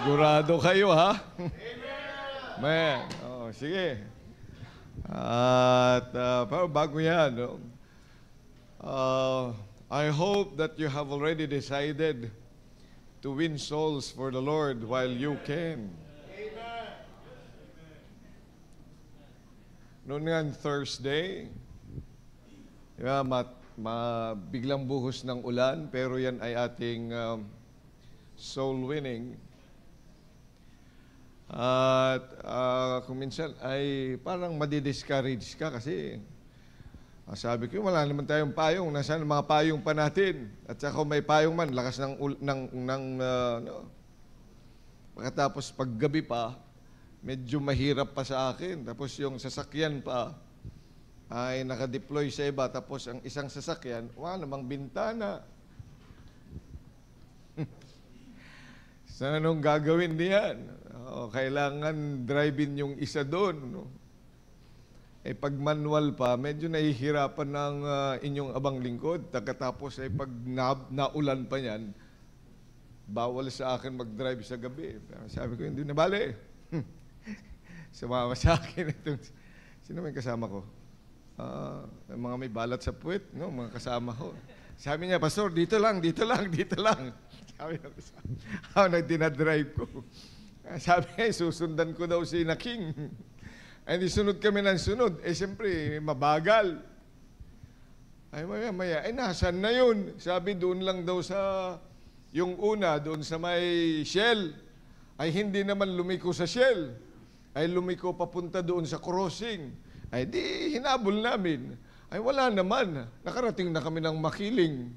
Sigurado kayo, ha? Man. Oh, sige. At pero bago yan, no? I hope that you have already decided to win souls for the Lord while you can. Noon nga Thursday, biglang buhos ng ulan, pero yan ay ating soul winning. At kung minsan ay parang madi-discourage ka kasi sabi ko, wala naman tayong payong. Nasaan ang mga payong pa natin? At saka kung may payong man, lakas pagkatapos paggabi pa, medyo mahirap pa sa akin. Tapos yung sasakyan pa ay nakadeploy sa iba. Tapos ang isang sasakyan, wala namang bintana. Saan anong gagawin niyan? Kailangan drive-in yung isa doon. No? Pag manual pa, medyo nahihirapan ng inyong abang lingkod. Pagkatapos pag naulan pa yan, bawal sa akin mag-drive sa gabi. Sabi ko, hindi na bale. Sumama sa akin itong, sino may kasama ko? Mga may balat sa puwet, no? Mga kasama ko. Sabi niya, Pastor, dito lang. Sabi niya, nagdinadrive ko. Sabi niya, susundan ko daw si Naking. Ay, sunod kami ng sunod. Siyempre, mabagal. Ay, maya. Nasaan na yun? Sabi, doon lang daw sa, yung una, doon sa may Shell. Ay, hindi naman lumiko sa Shell. Ay, lumiko papunta doon sa crossing. Ay, di, hinabol namin. Ay, wala naman. Nakarating na kami ng Makiling.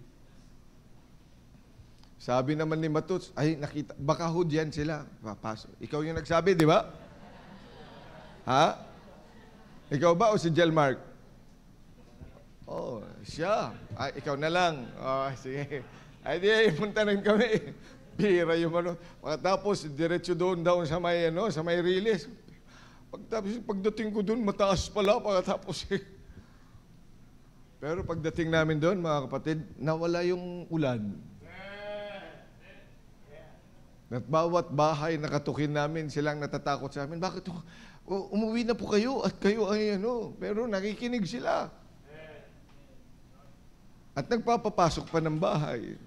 Sabi naman ni Matuts, ay, nakita, baka ho dyan sila. Papasok. Ikaw yung nagsabi, di ba? Ha? Ikaw ba o si Jelmark? Oh, siya. Ay, ikaw na lang. Oh, sige. Ay, di, punta na kami. Pira yung ano. Pagkatapos, diretso doon sa may, sa may release. Pagdating ko doon, mataas pala. Pagkatapos, Pero pagdating namin doon, mga kapatid, nawala yung ulan. At bawat bahay nakatukin namin, silang natatakot sa amin. Bakit? Umuwi na po kayo at kayo ay pero nakikinig sila. At nagpapapasok pa ng bahay.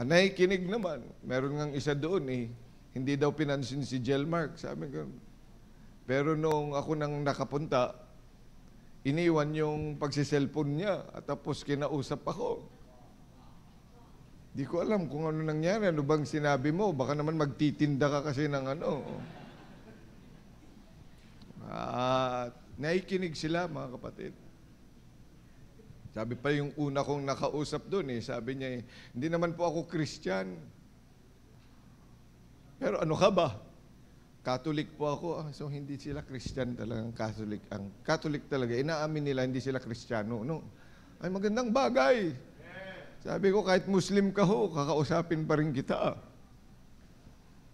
Nakikinig naman. Meron ngang isa doon hindi daw pinansin si Jelmark. Sabi ko. Pero nung ako nang nakapunta, iniwan yung pagsiselfon niya at tapos kinausap ako. Di ko alam kung ano nangyari. Ano bang sinabi mo? Baka naman magtitinda ka kasi ng nakikinig sila, mga kapatid. Sabi pa yung una kong nakausap doon sabi niya hindi naman po ako Christian. Pero ano ka ba? Catholic po ako. So hindi sila Christian talagang Catholic. Ang Catholic talaga, inaamin nila hindi sila Kristiyano. No? Ay magandang bagay. Sabi ko, kahit Muslim ka ho, kakausapin pa rin kita.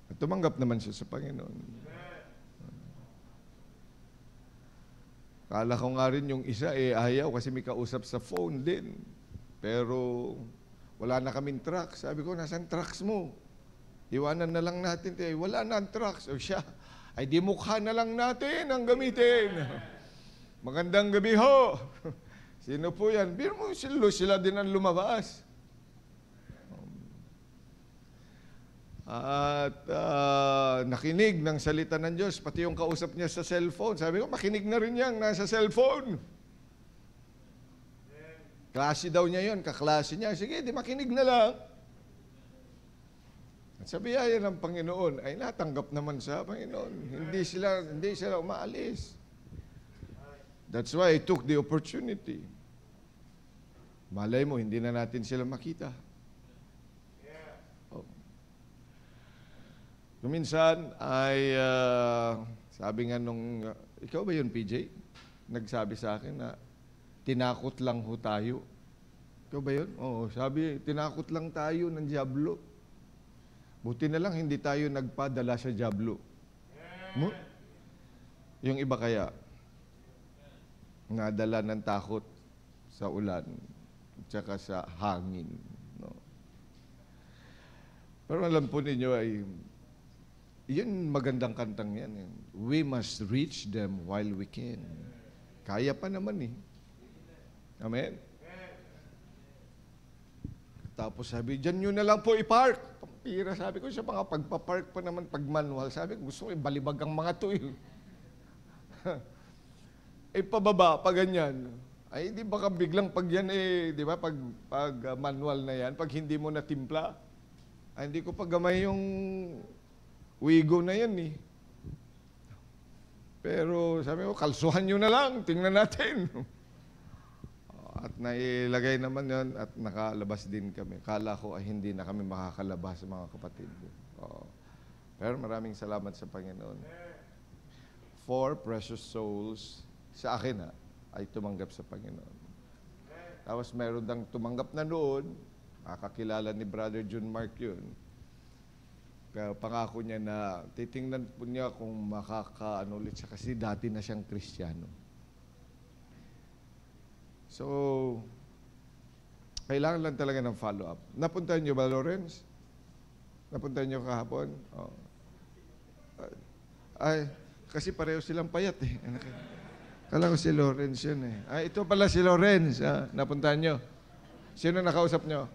At tumanggap naman siya sa Panginoon. Kala ko nga rin yung isa, ayaw kasi may kausap sa phone din. Pero wala na kaming trucks. Sabi ko, nasaan trucks mo? Iwanan na lang natin. Wala na ang trucks. O siya, ay di mukha na lang natin ang gamitin. Magandang gabi ho. Sino po yan? Biro mo, sila din ang lumabas. At nakinig ng salita ng Diyos, pati yung kausap niya sa cellphone. Sabi ko, makinig na rin yan, nasa cellphone. Klase daw niya yun, kaklase niya. Sige, di makinig na lang. At sa biyaya ng Panginoon, ay natanggap naman sa Panginoon. Hindi sila umaalis. That's why I took the opportunity. Malay mo, hindi na natin sila makita. Minsan ay, sabi nga nung, ikaw ba yun, PJ? Nagsabi sa akin na, tinakot lang ho tayo. Ikaw ba yun? Oo, sabi, tinakot lang tayo ng Diablo. Buti na lang, hindi tayo nagpadala sa Diablo. Yung iba kaya, nadala ng takot sa ulan, at saka sa hangin. No? Pero alam po ninyo ay, yun magandang kantang yan. Eh. We must reach them while we can. Kaya pa naman eh. Amen? Tapos sabi, dyan nyo na lang po i-park. Pampira, sabi ko, sa mga pagpa-park pa naman, pag manual, sabi ko, gusto ko ibalibag ang mga to eh. Pababa, pa ganyan. Ay, di baka biglang pag yan eh, di ba, pag manual na yan, pag hindi mo natimpla, ay, hindi ko pa gamay yung Wigo na yan eh. Pero sabi ko, kalsuhan nyo na lang, tingnan natin. At nailagay naman yon at nakalabas din kami. Kala ko ay hindi na kami makakalabas mga kapatid. Pero maraming salamat sa Panginoon. 4 precious souls sa akin ay tumanggap sa Panginoon. Tapos meron dang tumanggap na noon, makakilala ni Brother John Mark yun. Kaya pangako niya na titingnan po niya kung makakaano ulit siya kasi dati na siyang Kristiyano. So, kailangan lang talaga ng follow-up. Napuntahan niyo ba, Lawrence? Napuntahan niyo kahapon? Oh. Ay, kasi pareho silang payat eh. Kala ko si Lawrence yun eh. Ay, ito pala si Lawrence. Napuntahan niyo. Sino nakausap niyo?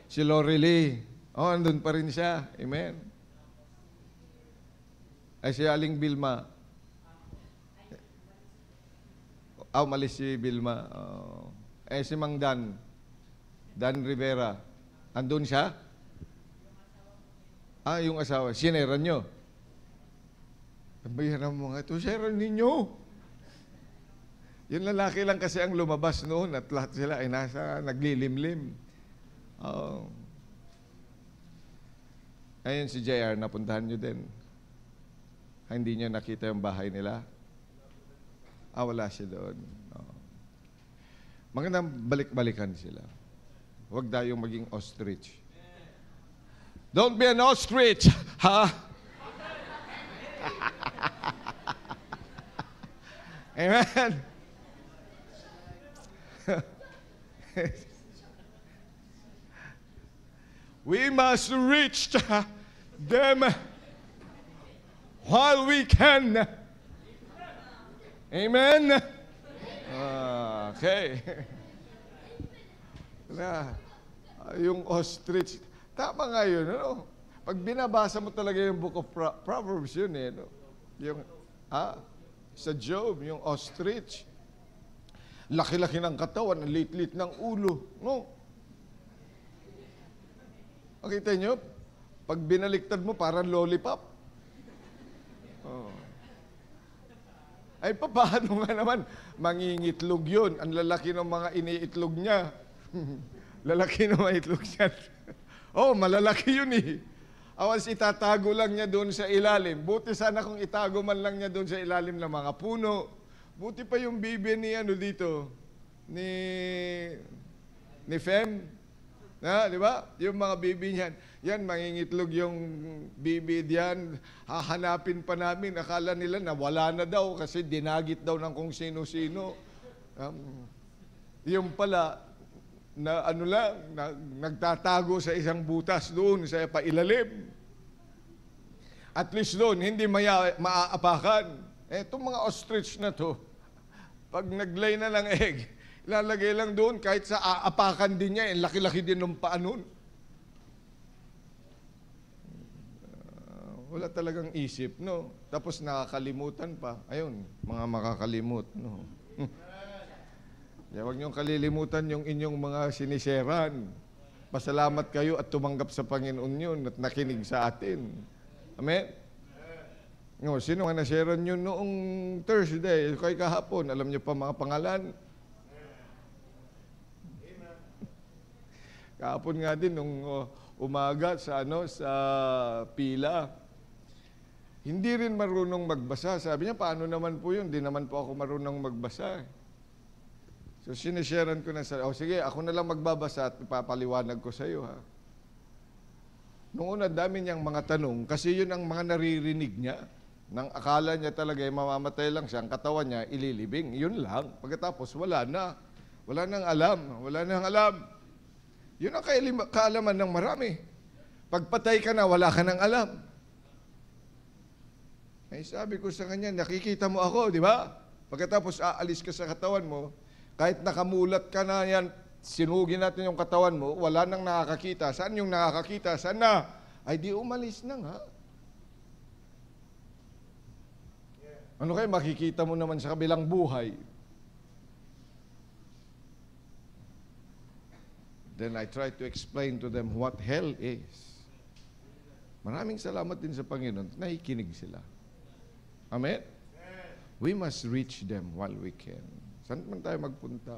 Si Lori Lee. Oh, andun pa rin siya. Amen. Ay, si Aling Bilma. Umalis si Bilma. Si Mang Dan. Dan Rivera. Andun siya? Yung asawa. Sineran nyo. Bayaran mo nga ito. Sineran ninyo. Yung lalaki lang kasi ang lumabas noon at lahat sila ay nasa naglilimlim. Ayun si JR, napuntahan nyo din. Hindi nyo nakita yung bahay nila? Wala siya doon. Magandang balik-balikan sila. Huwag tayong maging ostrich. Don't be an ostrich, ha? Amen. We must reach them while we can. Amen? Okay. Yung ostrich. Tama nga yun, ano? Pag binabasa mo talaga yung Book of Proverbs yun eh, no? Yung, sa Job, yung ostrich. Laki-laki ng katawan, lit-lit ng ulo, no? Makita nyo? Pag binaliktad mo, parang lollipop. Ay, paano nga naman? Mangingitlog yun. Ang lalaki ng mga iniitlog niya. Lalaki ng mga itlog niya. Malalaki yun eh. Awas itatago lang niya doon sa ilalim. Buti sana kung itago man lang niya doon sa ilalim ng mga puno. Buti pa yung bibi ni dito. Ni Fem. Di ba? Yung mga bibi niyan. Yan, mangingitlog yung bibi diyan. Hahanapin pa namin. Akala nila na wala na daw kasi dinagit daw ng kung sino-sino. Yung pala, na nagtatago sa isang butas doon sa pailalim. At least doon, hindi maaapakan. Itong mga ostrich na to, pag naglay na ng egg, ilalagay lang doon kahit sa aapakan din niya, laki-laki din ng paa nun. Wala talagang isip, no? Tapos nakakalimutan pa. Ayun, mga makakalimot, no? Huwag niyong kalilimutan yung inyong mga siniseran. Pasalamat kayo at tumanggap sa Panginoon yun at nakinig sa atin. Amen? No, sino nga naseran nyo noong Thursday, kay kahapon, alam niyo pa mga pangalan? Kahapon nga din, nung umaga sa pila, hindi rin marunong magbasa. Sabi niya, paano naman po yun? Hindi naman po ako marunong magbasa. So, sinesharean ko na sige, ako na lang magbabasa at ipapaliwanag ko sa iyo, ha. Noong una, dami niyang mga tanong, kasi yun ang mga naririnig niya. Nang akala niya talaga, mamamatay lang siya, ang katawan niya, ililibing. Yun lang. Pagkatapos, wala na. Wala nang alam. Wala nang alam. Yun ang kaalaman ng marami. Pagpatay ka na, wala ka nang alam. Ay sabi ko sa kanya, nakikita mo ako, di ba? Pagkatapos aalis ka sa katawan mo, kahit nakamulat ka na yan, sinugin natin yung katawan mo, wala nang nakakakita. Saan yung nakakakita? Saan na? Ay di umalis na nga. Ano kayo, makikita mo naman sa kabilang buhay. Then I try to explain to them what hell is. Maraming salamat din sa Panginoon. Nakikinig sila. Amen? We must reach them while we can. Saan man tayo magpunta?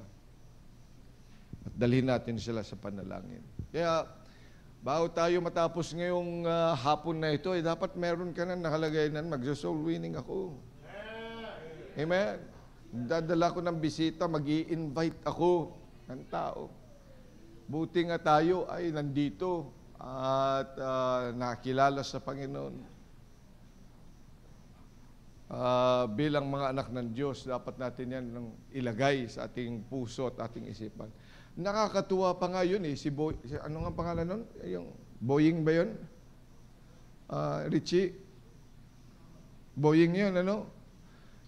At dalhin natin sila sa panalangin. Kaya, bago tayo matapos ngayong hapon na ito, dapat meron ka na nakalagay na magso-soul winning ako. Amen? Dadala ko ng bisita, mag-i-invite ako ng tao. Buti nga tayo ay nandito at nakilala sa Panginoon. Bilang mga anak ng Diyos, dapat natin yan ilagay sa ating puso at ating isipan. Nakakatuwa pa nga yun eh. Ano nga pangalan nun? Yung Boying ba yun? Richie? Boying yun, ano?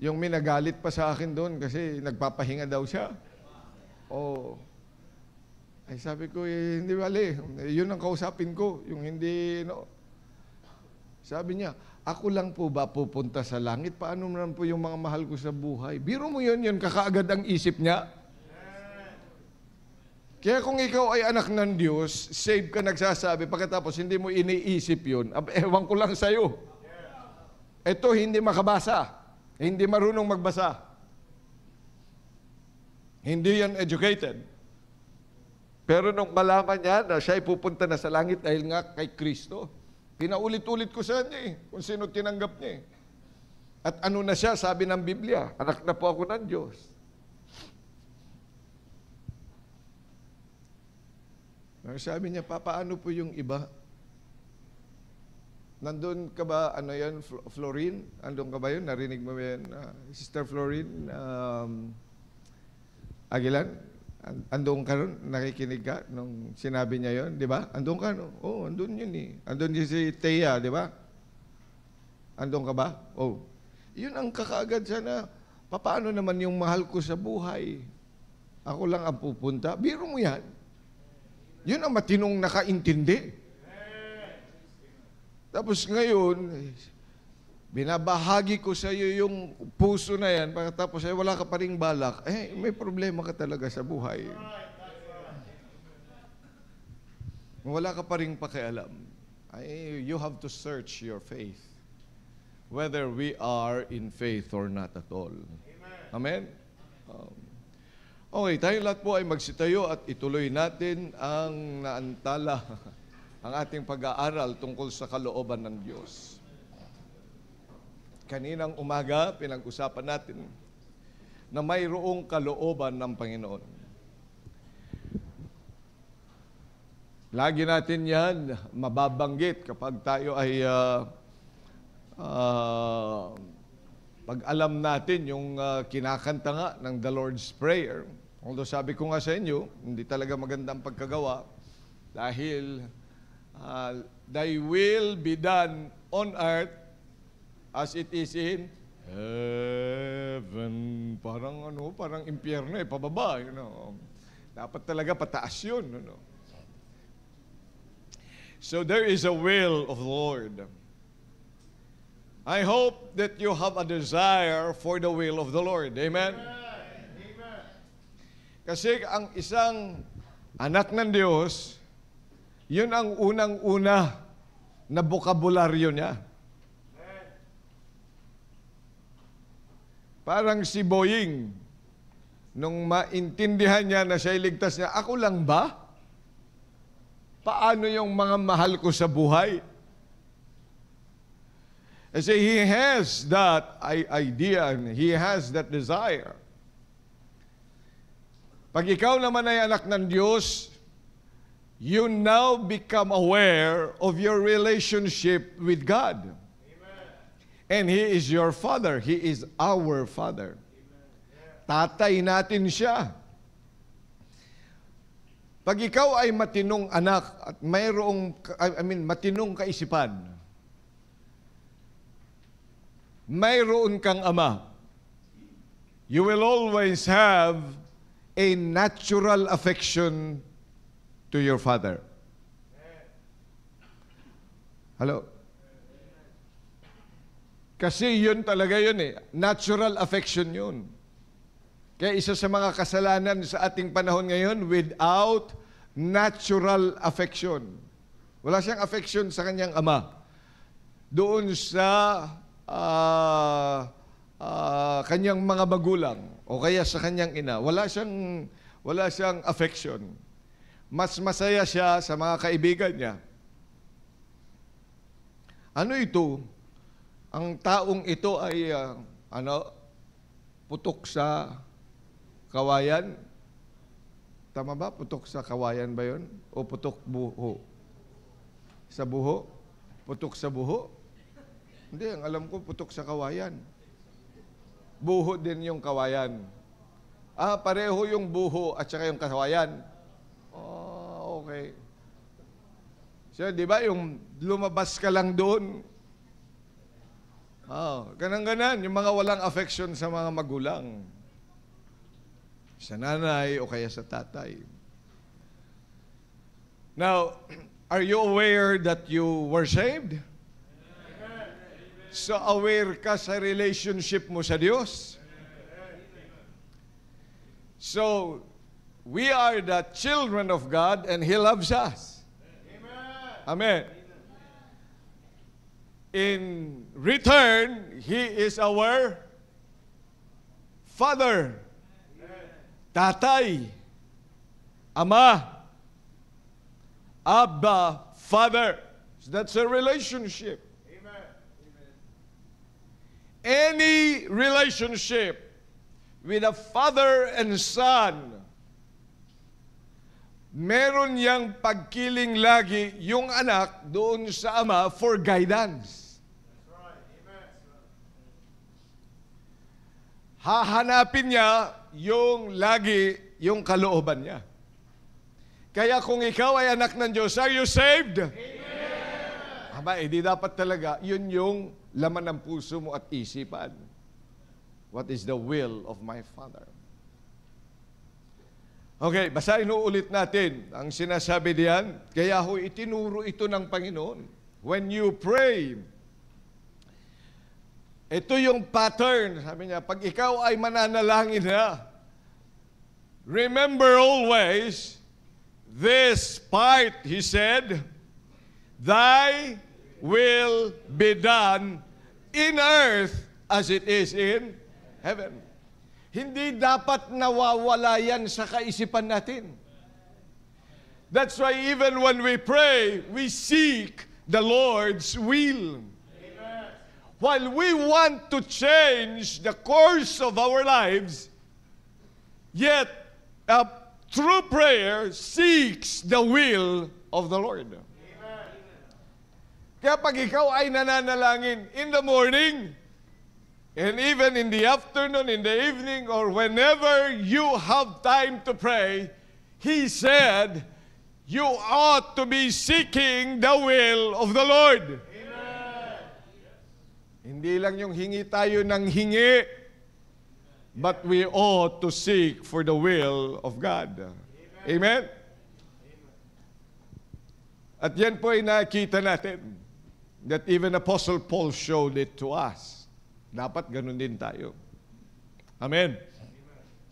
Yung minagalit pa sa akin doon kasi nagpapahinga daw siya. Oh. Ay sabi ko, hindi bali. Yun ang kausapin ko. Yung hindi, no. Sabi niya, ako lang po ba pupunta sa langit? Paano naman po yung mga mahal ko sa buhay? Biro mo yun, kakaagad ang isip niya. Kaya kung ikaw ay anak ng Diyos, save ka nagsasabi, pagkatapos hindi mo iniisip yun, ewan ko lang sa'yo. Ito, hindi makabasa. Hindi marunong magbasa. Hindi yan educated. Pero nung malaman niya na siya ay pupunta na sa langit dahil nga kay Kristo, pinaulit-ulit ko sa kanya kung sino tinanggap niya. At ano na siya, sabi ng Biblia, anak na po ako ng Diyos. Sabi niya, paano po yung iba? Nandun ka ba, ano yan, Florine? Andun ka ba yun? Narinig mo ba yan? Sister Florine Aguilan? Andun ka ron? Nakikinig ka nung sinabi niya yon, di ba? Andun ka, no? Oo, andun yun eh. Andun yun si Thea, di ba? Andun ka ba? Oh. Yun ang kakaagad sana. Paano naman yung mahal ko sa buhay? Ako lang ang pupunta. Biro mo yan. Yun ang matinong nakaintindi. Tapos ngayon, binabahagi ko sa iyo yung puso na yan, tapos ay wala ka pa ring balak, may problema ka talaga sa buhay. Wala ka pa ring pakialam. You have to search your faith. Whether we are in faith or not at all. Amen? Okay, tayo lahat po ay magsitayo at ituloy natin ang naantala ang ating pag-aaral tungkol sa kalooban ng Diyos. Kaninang umaga, pinag-usapan natin na mayroong kalooban ng Panginoon. Lagi natin yan mababanggit kapag tayo ay pag alam natin yung kinakanta nga ng The Lord's Prayer. Although sabi ko nga sa inyo, hindi talaga magandang pagkagawa dahil thy will be done on earth as it is in heaven. Parang impyerno pababa, Dapat talaga pataas yun, So there is a will of the Lord. I hope that you have a desire for the will of the Lord. Amen? Kasi ang isang anak ng Diyos, yun ang unang-una na bokabularyo niya. Parang si Boying, nung maintindihan niya na siya'y ligtas niya, ako lang ba? Paano yung mga mahal ko sa buhay? Kasi he has that idea and he has that desire. Pag ikaw naman ay anak ng Diyos, you now become aware of your relationship with God. Amen. And He is your Father. He is our Father. Amen. Tatay natin siya. Pag ikaw ay matinong anak at matinong kaisipan, mayroon kang ama, you will always have a natural affection to your father. Hello? Kasi yun talaga yun eh. Natural affection yun. Kaya isa sa mga kasalanan sa ating panahon ngayon, without natural affection. Wala siyang affection sa kanyang ama. Doon sa kanyang mga magulang o kaya sa kanyang ina. Wala siyang affection. Mas masaya siya sa mga kaibigan niya. Ano ito? Ang taong ito ay putok sa kawayan. Tama ba? Putok sa kawayan ba yun? O putok buho? Sa buho? Putok sa buho? Hindi, ang alam ko putok sa kawayan. Buho din yung kawayan. Pareho yung buho at saka yung kawayan. Oh, okay. So, di ba, yung lumabas ka lang doon, ganang-ganan, yung mga walang affection sa mga magulang. Sa nanay o kaya sa tatay. Now, are you aware that you were saved? So, aware ka sa relationship mo sa Diyos? So, we are the children of God and He loves us. Amen. In return, He is our Father, Tatay, Ama, Abba, Father. So that's a relationship. Any relationship with a father and son, meron niyang pagkiling lagi yung anak doon sa ama for guidance. Hahanapin niya yung lagi yung kalooban niya. Kaya kung ikaw ay anak ng Diyos, are you saved? Amen! Di dapat talaga, yun yung laman ng puso mo at isipan. What is the will of my Father? Okay, basahin ulit natin ang sinasabi diyan. Kaya ho, itinuro ito ng Panginoon. When you pray, ito yung pattern. Sabi niya, pag ikaw ay mananalangin na, remember always, this part, He said, Thy will be done in earth as it is in heaven. Hindi dapat nawawala yan sa kaisipan natin. That's why even when we pray, we seek the Lord's will. Amen. While we want to change the course of our lives, yet through prayer seeks the will of the Lord. Amen. Kaya pag ikaw ay nananalangin in the morning, and even in the afternoon, in the evening, or whenever you have time to pray, He said, you ought to be seeking the will of the Lord. Amen. Hindi lang yung hingi tayo ng hingi, but we ought to seek for the will of God. Amen? At yan po ay nakita natin that even Apostle Paul showed it to us. Dapat ganun din tayo. Amen?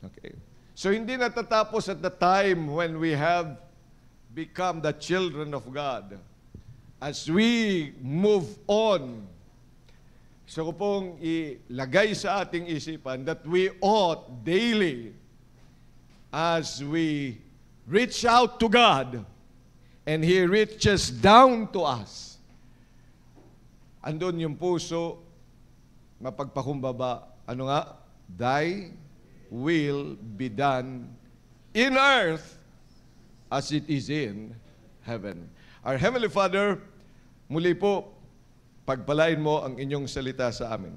Okay. So, hindi natatapos at the time when we have become the children of God. As we move on, gusto ko pong ilagay sa ating isipan that we ought daily, as we reach out to God, and He reaches down to us, andun yung puso, mapagpakumbaba, ano nga? Thy will be done in earth as it is in heaven. Our Heavenly Father, muli po, pagpalain mo ang inyong salita sa amin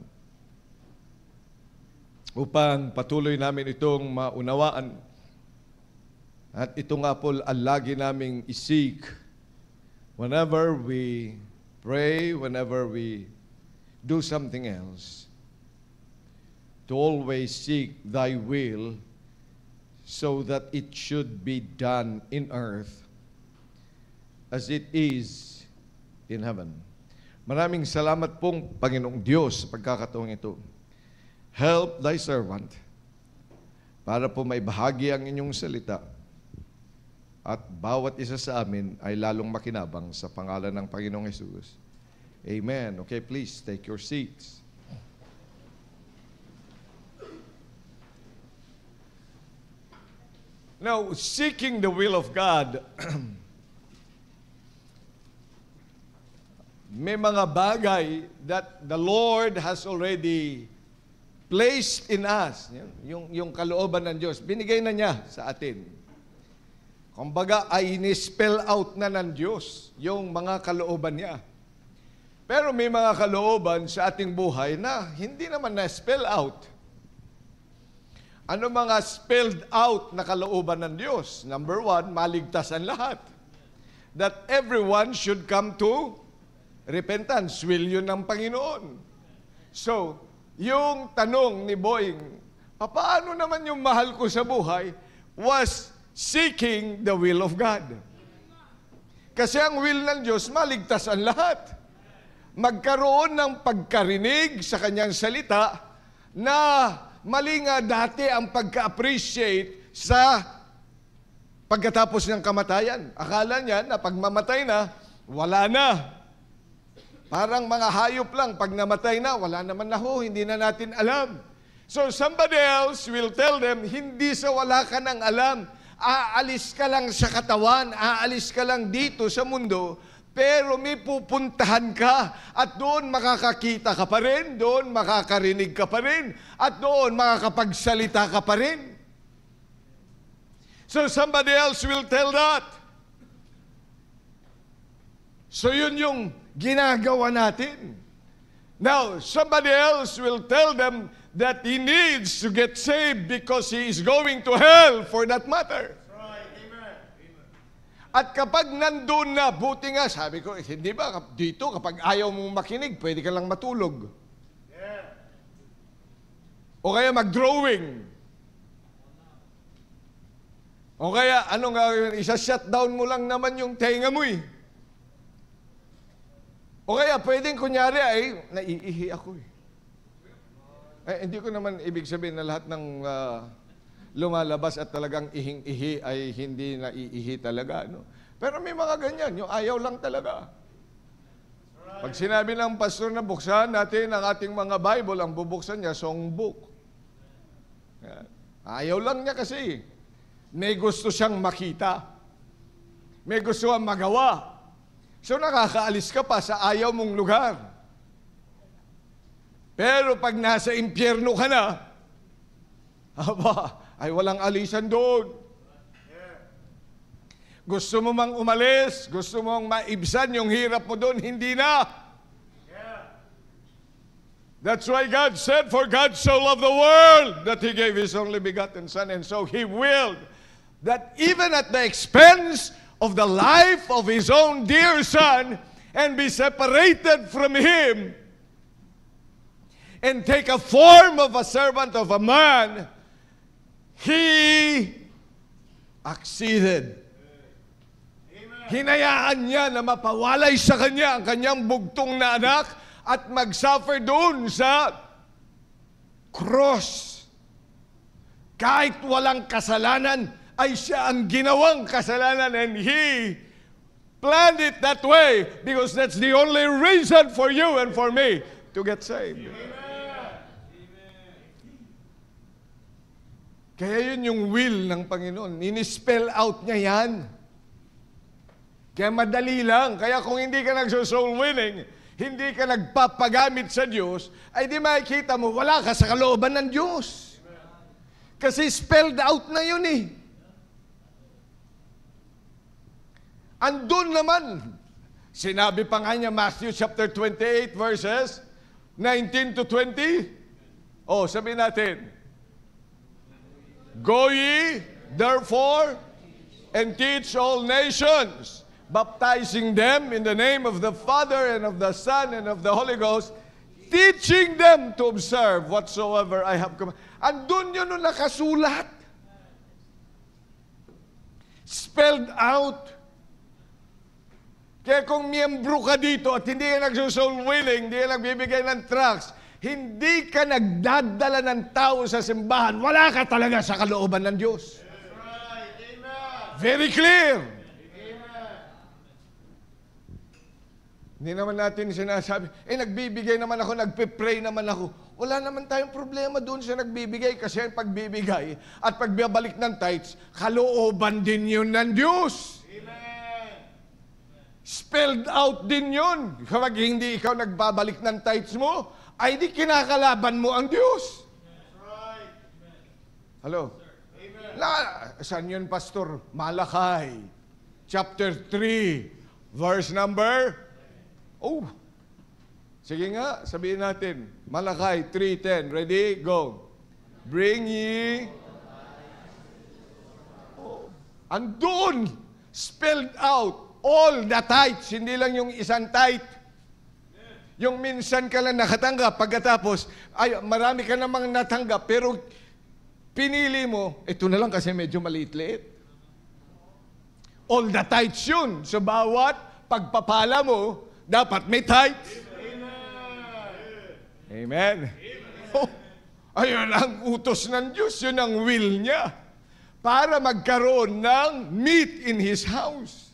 upang patuloy namin itong maunawaan At ito nga po ang lagi naming isik whenever we pray, whenever we do something else, to always seek Thy will so that it should be done in earth as it is in heaven. Maraming salamat pong Panginoong Diyos sa pagkakataong ito. Help Thy servant para po may bahagi ang inyong salita at bawat isa sa amin ay lalong makinabang sa pangalan ng Panginoong Hesus. Amen. Okay, please take your seats. Now, seeking the will of God, may mga bagay that the Lord has already placed in us. Yung kalooban ng Diyos, binigay na niya sa atin. Kumbaga ay ni-spell out na ng Diyos yung mga kalooban niya. Pero may mga kalooban sa ating buhay na hindi naman na-spell out. Ano mga spelled out na kalooban ng Diyos? Number one, maligtas ang lahat. That everyone should come to repentance. Will yun ng Panginoon. So, yung tanong ni Boying, paano naman yung mahal ko sa buhay was seeking the will of God. Kasi ang will ng Diyos, maligtas ang lahat. Magkaroon ng pagkarinig sa kanyang salita na mali nga dati ang pagka-appreciate sa pagkatapos ng kamatayan. Akala niya na pag mamatay na, wala na. Parang mga hayop lang, pag namatay na, wala naman na ho, hindi na natin alam. So somebody else will tell them, hindi sa wala ka nang alam, aalis ka lang sa katawan, aalis ka lang dito sa mundo, pero may pupuntahan ka at doon makakakita ka pa rin, doon makakarinig ka pa rin, at doon makakapagsalita ka pa rin. So somebody else will tell that. So yun yung ginagawa natin. Now, somebody else will tell them that he needs to get saved because he is going to hell for that matter. Right. Amen. At kapag nandun na, buti nga, sabi ko, hindi ba dito kapag ayaw mong makinig, pwede ka lang matulog. Yeah. O kaya mag-drawing. O kaya, ano nga, isa-shutdown mo lang naman yung tenga mo eh. O kaya, pwedeng kunyari ay, naiihi ako eh. Hindi ko naman ibig sabihin na lahat ng lumalabas at talagang ihing-ihi ay hindi naiihi talaga. No? Pero may mga ganyan, yung ayaw lang talaga. Pag sinabi ng pastor na buksan natin ang ating mga Bible, ang bubuksan niya, songbook. Yan. Ayaw lang niya kasi. May gusto siyang makita. May gusto siyang magawa. So nakakaalis ka pa sa ayaw mong lugar. Pero pag nasa impyerno ka na, ay walang alisan doon. Gusto mo mang umalis, gusto mong maibsan yung hirap mo doon, hindi na. That's why God said, for God so loved the world that He gave His only begotten Son, and so He willed that even at the expense of the life of His own dear Son, and be separated from Him, and take a form of a servant of a man, He acceded. Hinayaan niya na mapawalay sa kanya ang kanyang bugtong na anak at mag-suffer doon sa cross. Kahit walang kasalanan, ay siya ang ginawang kasalanan, and He planned it that way because that's the only reason for you and for me to get saved. Kaya yun yung will ng Panginoon. Ini-spell out niya yan. Kaya madali lang. Kaya kung hindi ka nagso-soul winning, hindi ka nagpapagamit sa Diyos, ay di makikita mo, wala ka sa kalooban ng Diyos. Kasi spelled out na yun eh. Andun naman. Sinabi pa nga niya, Matthew chapter 28 verses 19 to 20. Oh, sabihin natin, go ye, therefore, and teach all nations, baptizing them in the name of the Father and of the Son and of the Holy Ghost, teaching them to observe whatsoever I have commanded. Andun yun nung nakasulat. Spelled out. Kaya kung miyembro ka dito at hindi ka nagsusoul winning, hindi ka nagbibigay ng tracts, hindi ka nagdadala ng tao sa simbahan, wala ka talaga sa kalooban ng Diyos. Very clear. Hindi naman natin sinasabi, nagbibigay naman ako, nagpe-pray naman ako. Wala naman tayong problema doon sa nagbibigay kasi ang pagbibigay at pagbabalik ng tithes, kalooban din yun ng Diyos. Spelled out din yun. Kapag hindi ikaw nagbabalik ng tithes mo, ay di kinakalaban mo ang Diyos. Hello? Saan yun, Pastor? Malakay, chapter 3, verse number? Sige nga, sabihin natin. Malakay 3:10. Ready? Go. Bring ye. Andun, spelled out. All the tithes, hindi lang yung isang tithe. Yung minsan ka lang nakatanggap, pagkatapos, ay, marami ka namang natanggap, pero pinili mo, ito na lang kasi medyo maliit-liit. All the tithes yun. So bawat pagpapala mo, dapat may tithe. Amen. Ayun ang utos ng Diyos, yun ang will niya. Para magkaroon ng meat in His house.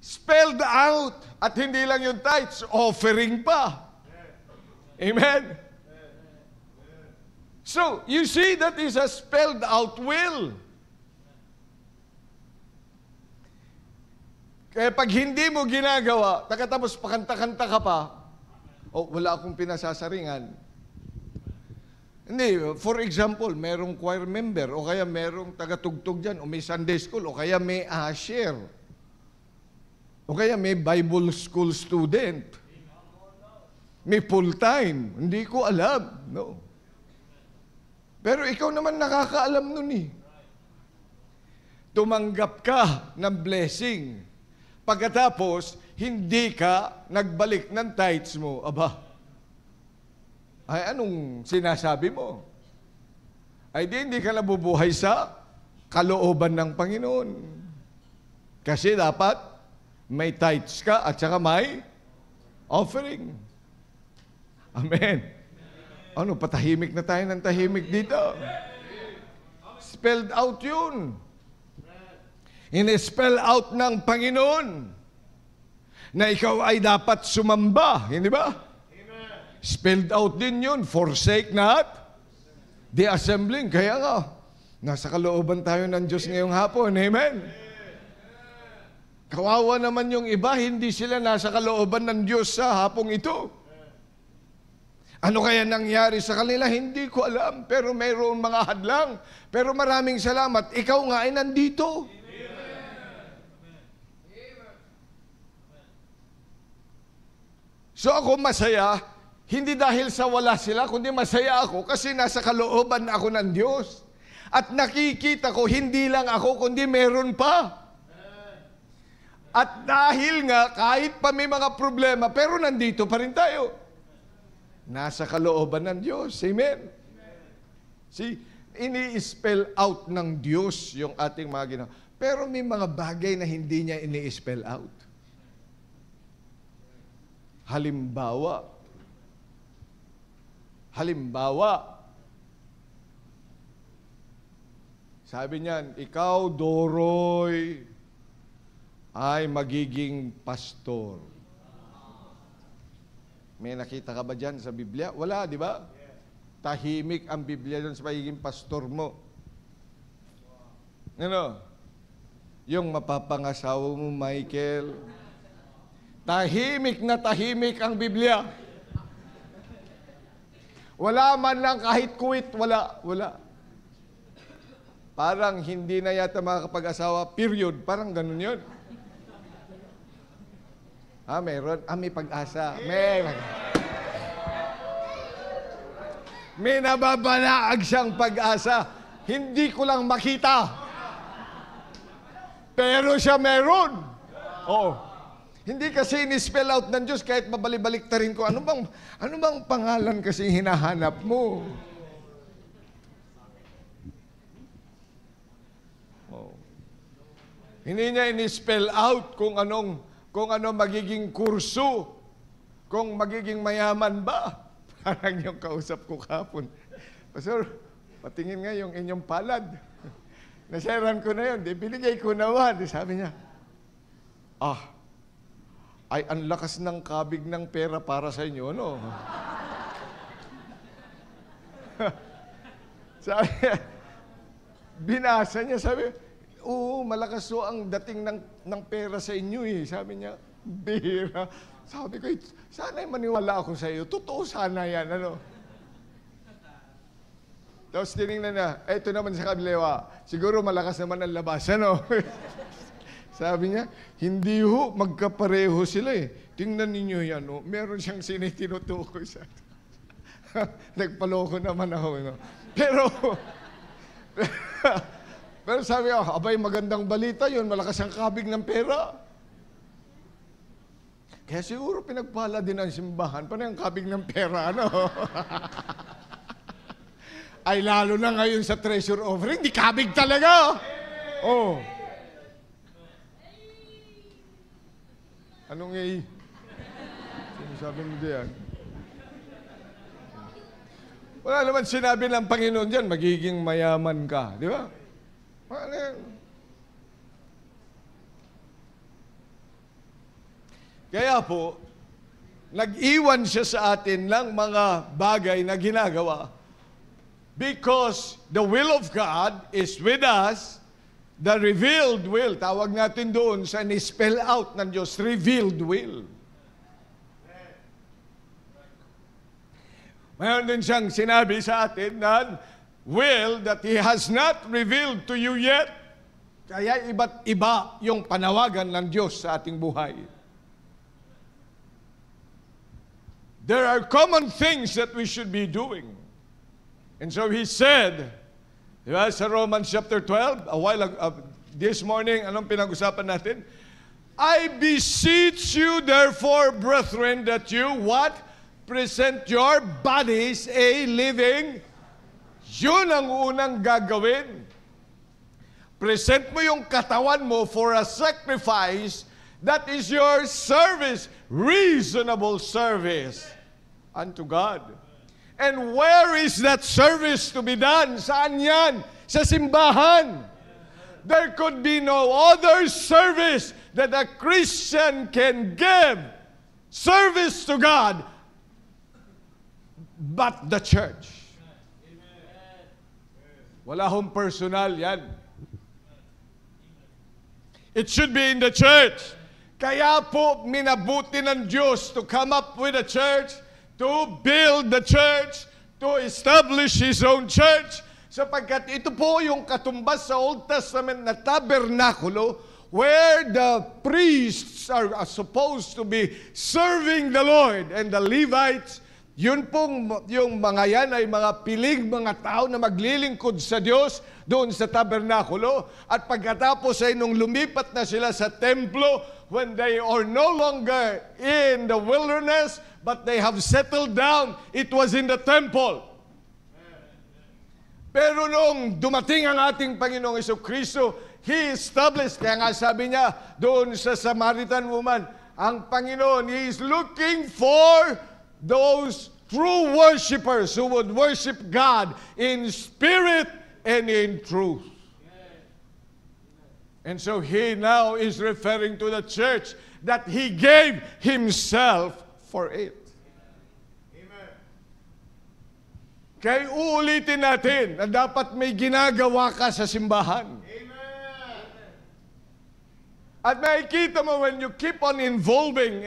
Spelled out. At hindi lang yung tithes, offering pa. Amen? So, you see that is a spelled out will. Kaya pag hindi mo ginagawa, tapos pakanta-kanta ka pa, wala akong pinasasaringan. Hindi, for example, merong choir member, o kaya merong tagatugtog dyan, o may Sunday school, o kaya may usher. O kaya may Bible school student. May full-time. Hindi ko alam. No. Pero ikaw naman nakakaalam nun eh. Tumanggap ka ng blessing. Pagkatapos, hindi ka nagbalik ng tithes mo. Aba, ay anong sinasabi mo? Ay hindi ka nabubuhay sa kalooban ng Panginoon. Kasi dapat may tithes ka at saka may offering. Amen. Ano, patahimik na tayo ng tahimik dito. Spelled out yun. In-spell out ng Panginoon na ikaw ay dapat sumamba. Hindi ba? Spelled out din yun. Forsake not the assembling. Kaya nga, nasa kalooban tayo ng Diyos ngayong hapon. Amen. Kawawa naman yung iba, hindi sila nasa kalooban ng Diyos sa hapong ito. Ano kaya nangyari sa kanila? Hindi ko alam, pero mayroon mga hadlang. Pero maraming salamat, ikaw nga ay nandito. So ako masaya, hindi dahil sa wala sila, kundi masaya ako kasi nasa kalooban ako ng Diyos. At nakikita ko, hindi lang ako, kundi meron pa. At dahil nga, kahit pa may mga problema, pero nandito pa rin tayo. Nasa kalooban ng Diyos. Amen? See, ini-spell out ng Diyos yung ating mga ginawa. Pero may mga bagay na hindi niya ini-spell out. Halimbawa, sabi niyan, ikaw, Doroy, ay magiging pastor. May nakita ka ba dyan sa Biblia? Wala, di ba? Tahimik ang Biblia dyan sa pagiging pastor mo. Ano? Yung mapapangasawa mo, Michael. Tahimik na tahimik ang Biblia. Wala man lang kahit quit, wala. Parang hindi na yata makakapag-asawa, period. Parang ganun yun. Meron. May pag-asa. May nababalaag siyang pag-asa. Hindi ko lang makita. Pero siya meron. Oo. Hindi kasi ni-spell out ng Diyos kahit mabalik-balik ta rin ko. Ano bang pangalan kasi hinahanap mo? Oh. Hindi niya ini-spell out kung ano magiging kurso, kung magiging mayaman ba. Parang yung kausap ko kahapon. Pastor, patingin nga yung inyong palad. Nasaran ko na yun. Binigay ko na one. Sabi niya, ay ang lakas ng kabig ng pera para sa inyo, no? Sabi niya, binasa niya, sabi, oo, malakas so ang dating ng pera sa inyo eh. Sabi niya, bira. Sabi ko, sana'y maniwala ako sa iyo. Totoo sana yan, ano? Tapos tinignan na, ito naman sa kabilewa, siguro malakas naman ang labas, ano? Sabi niya, hindi ho, magkapareho sila eh. Tingnan ninyo yan, no? Meron siyang sinitinutukoy sa nagpaloko naman ako, no? Pero sabi ko, abay, magandang balita yun, malakas ang kabig ng pera. Kaya siguro pinagpala din ang simbahan, paano yung kabig ng pera, ano? Ay, lalo na ngayon sa treasure offering, di kabig talaga. Oh. Anong sinasabi mo diyan? Wala naman sinabi ng Panginoon diyan, magiging mayaman ka. Di ba? Ano yan? Kaya po, nag-iwan siya sa atin ng mga bagay na ginagawa. Because the will of God is with us, the revealed will, tawag natin doon sa ni-spell out ng Diyos, revealed will. Mayroon din siyang sinabi sa atin na will that He has not revealed to you yet. Kaya iba't iba yung panawagan ng Diyos sa ating buhay. There are common things that we should be doing. And so He said, diba, sa Romans chapter 12, a while ago, this morning, anong pinag-usapan natin? I beseech you, therefore, brethren, that you, what? Present your bodies a living. Yun ang unang gagawin. Present mo yung katawan mo for a sacrifice that is your service, reasonable service unto God. And where is that service to be done? Saan yan? Sa simbahan. There could be no other service that a Christian can give service to God but the church. Wala hong personal yan. It should be in the church. Kaya po minabuti ng Diyos to come up with a church, to build the church, to establish His own church, sapagkat ito po yung katumbas sa Old Testament na tabernakulo where the priests are supposed to be serving the Lord, and the Levites, yun pong yung mga yan ay mga piling mga tao na maglilingkod sa Diyos doon sa tabernakulo. At pagkatapos ay nung lumipat na sila sa templo, when they are no longer in the wilderness, but they have settled down, it was in the temple. Pero nung dumating ang ating Panginoong Jesucristo, He established, kaya nga sabi niya doon sa Samaritan woman, ang Panginoon, He is looking for those true worshipers who would worship God in spirit and in truth. And so He now is referring to the church that He gave Himself for it. Amen. Kaya uulitin natin na dapat may ginagawa ka sa simbahan. Amen. At makikita mo when you keep on involving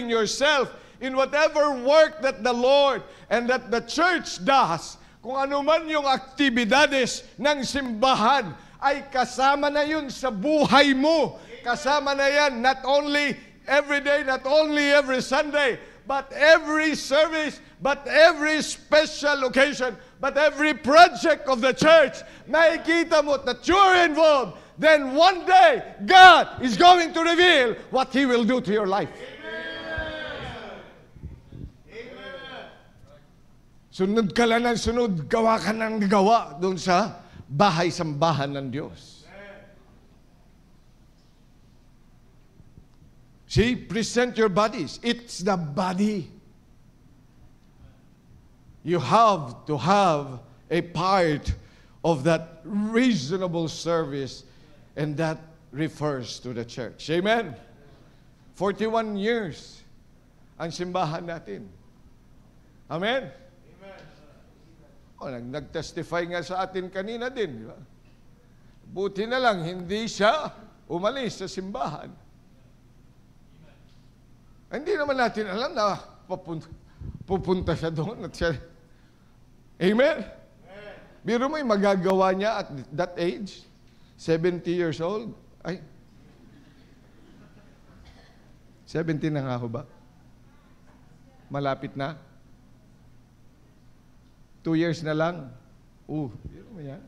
yourself in whatever work that the Lord and that the church does, kung ano man yung aktibidades ng simbahan, ay kasama na yun sa buhay mo. Kasama na yan not only every day, not only every Sunday, but every service, but every special occasion, but every project of the church, nakikita mo that you're involved, then one day, God is going to reveal what He will do to your life. Sunod ka lang ng sunod, gawa ka ng gawa doon sa bahay-sambahan ng Diyos. See, present your bodies. It's the body. You have to have a part of that reasonable service, and that refers to the church. Amen? 41 years ang simbahan natin. Amen? Oh, nag-testify nga sa atin kanina din. Di ba? Buti na lang, hindi siya umalis sa simbahan. Hindi naman natin alam na pupunta siya doon. At siya, amen? Biro mo yung magagawa niya at that age, 70 years old. Ay, 70 na nga ho ba? Malapit na? 2 years na lang. Biro mo yan.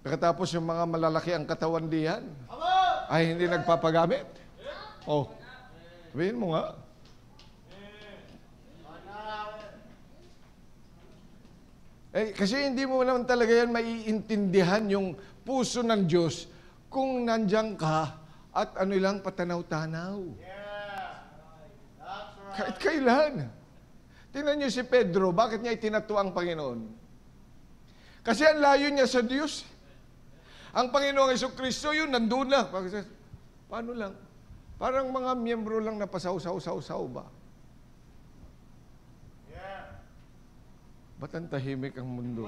Pagkatapos yung mga malalaki ang katawan diyan, ay hindi nagpapagamit. Sabihin mo nga. Kasi hindi mo naman talaga yan maiintindihan yung puso ng Diyos kung nandiyan ka at ano lang patanaw-tanaw. Kahit kailan. Tingnan niyo si Pedro, bakit niya itinatu ang Panginoon? Kasi ang layo niya sa Diyos. Ang Panginoong Jesucristo, yun, nandun lang. Paano lang? Parang mga miyembro lang na pasaw-saw-saw ba? Ba't ang tahimik ang mundo?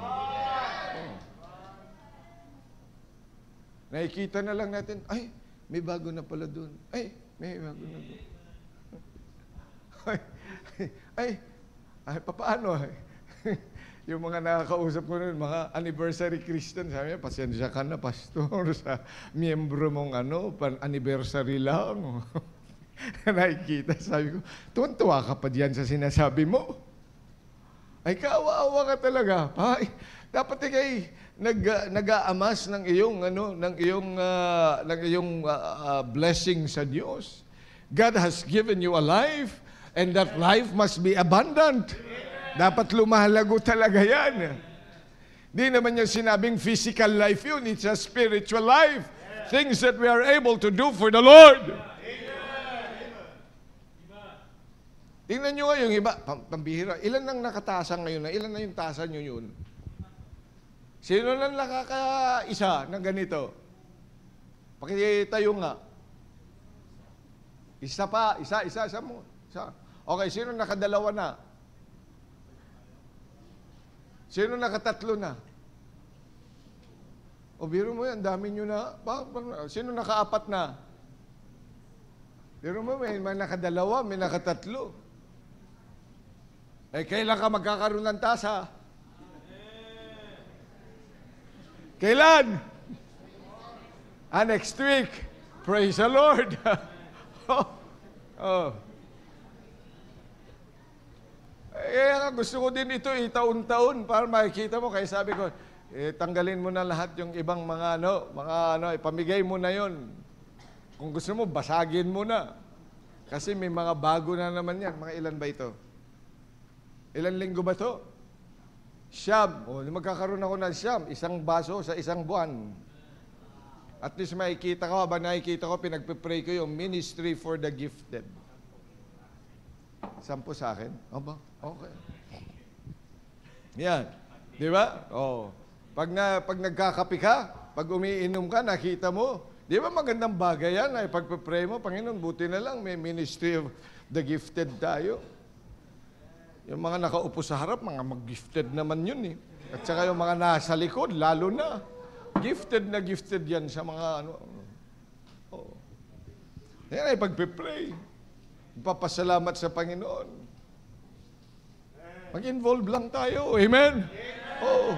Nakikita na lang natin, ay, may bago na pala dun. Ay, may bago na dun. Paano? Yung mga nakakausap ko nun, mga anniversary Christian, sabi niya, pasensya ka na, pastor, sa miyembro mong anniversary lang. Nakikita, sabi ko, tuwan-tuwa ka pa diyan sa sinasabi mo. Ay, kaawa-awa ka talaga. Ay, dapat ikay nag-aamas ng iyong blessing sa Diyos. God has given you a life, and that life must be abundant. Dapat lumalago talaga yan. Di naman yung sinabing physical life yun. It's a spiritual life. Things that we are able to do for the Lord. Tingnan nyo nga yung iba, pambihira. Ilan nang nakatasa ngayon? Ilan na yung tasa nyo yun? Sino nang nakakaisa ng ganito? Pakitayo nga. Isa pa, isa mo. Isa. Okay, sino nakadalawa na? Sino nakatatlo na? O biro mo yan, dami nyo na. Sino nakaapat na? Biro mo, may nakadalawa, may nakatatlo. Kailan ka magkakaroon ng tasa? Kailan? Next week. Praise the Lord. Kaya gusto ko din ito taon-taon para makikita mo. Kaya sabi ko, tanggalin mo na lahat yung ibang mga ipamigay mo na yon. Kung gusto mo, basagin mo na. Kasi may mga bago na naman yan. Mga ilan ba ito? Ilan linggo ba ito? Siyam. Magkakaroon ako ng siyam. Isang baso sa isang buwan. At least makikita ko, habang nakikita ko, pinagpipray ko yung Ministry for the Gifted. 10 sa akin? Aba, okay. Yan. Di ba? Pag nagkakapi ka, pag umiinom ka, nakita mo. Di ba magandang bagay yan? Ay pagpipray mo, Panginoon, buti na lang, may Ministry of the Gifted tayo. Yung mga nakaupo sa harap, mga mag-gifted naman yun eh. At saka yung mga nasa likod, lalo na. Gifted na gifted yan sa mga Yan ay pagpipray. Papasalamat sa Panginoon. Mag-involve lang tayo. Amen? Oo.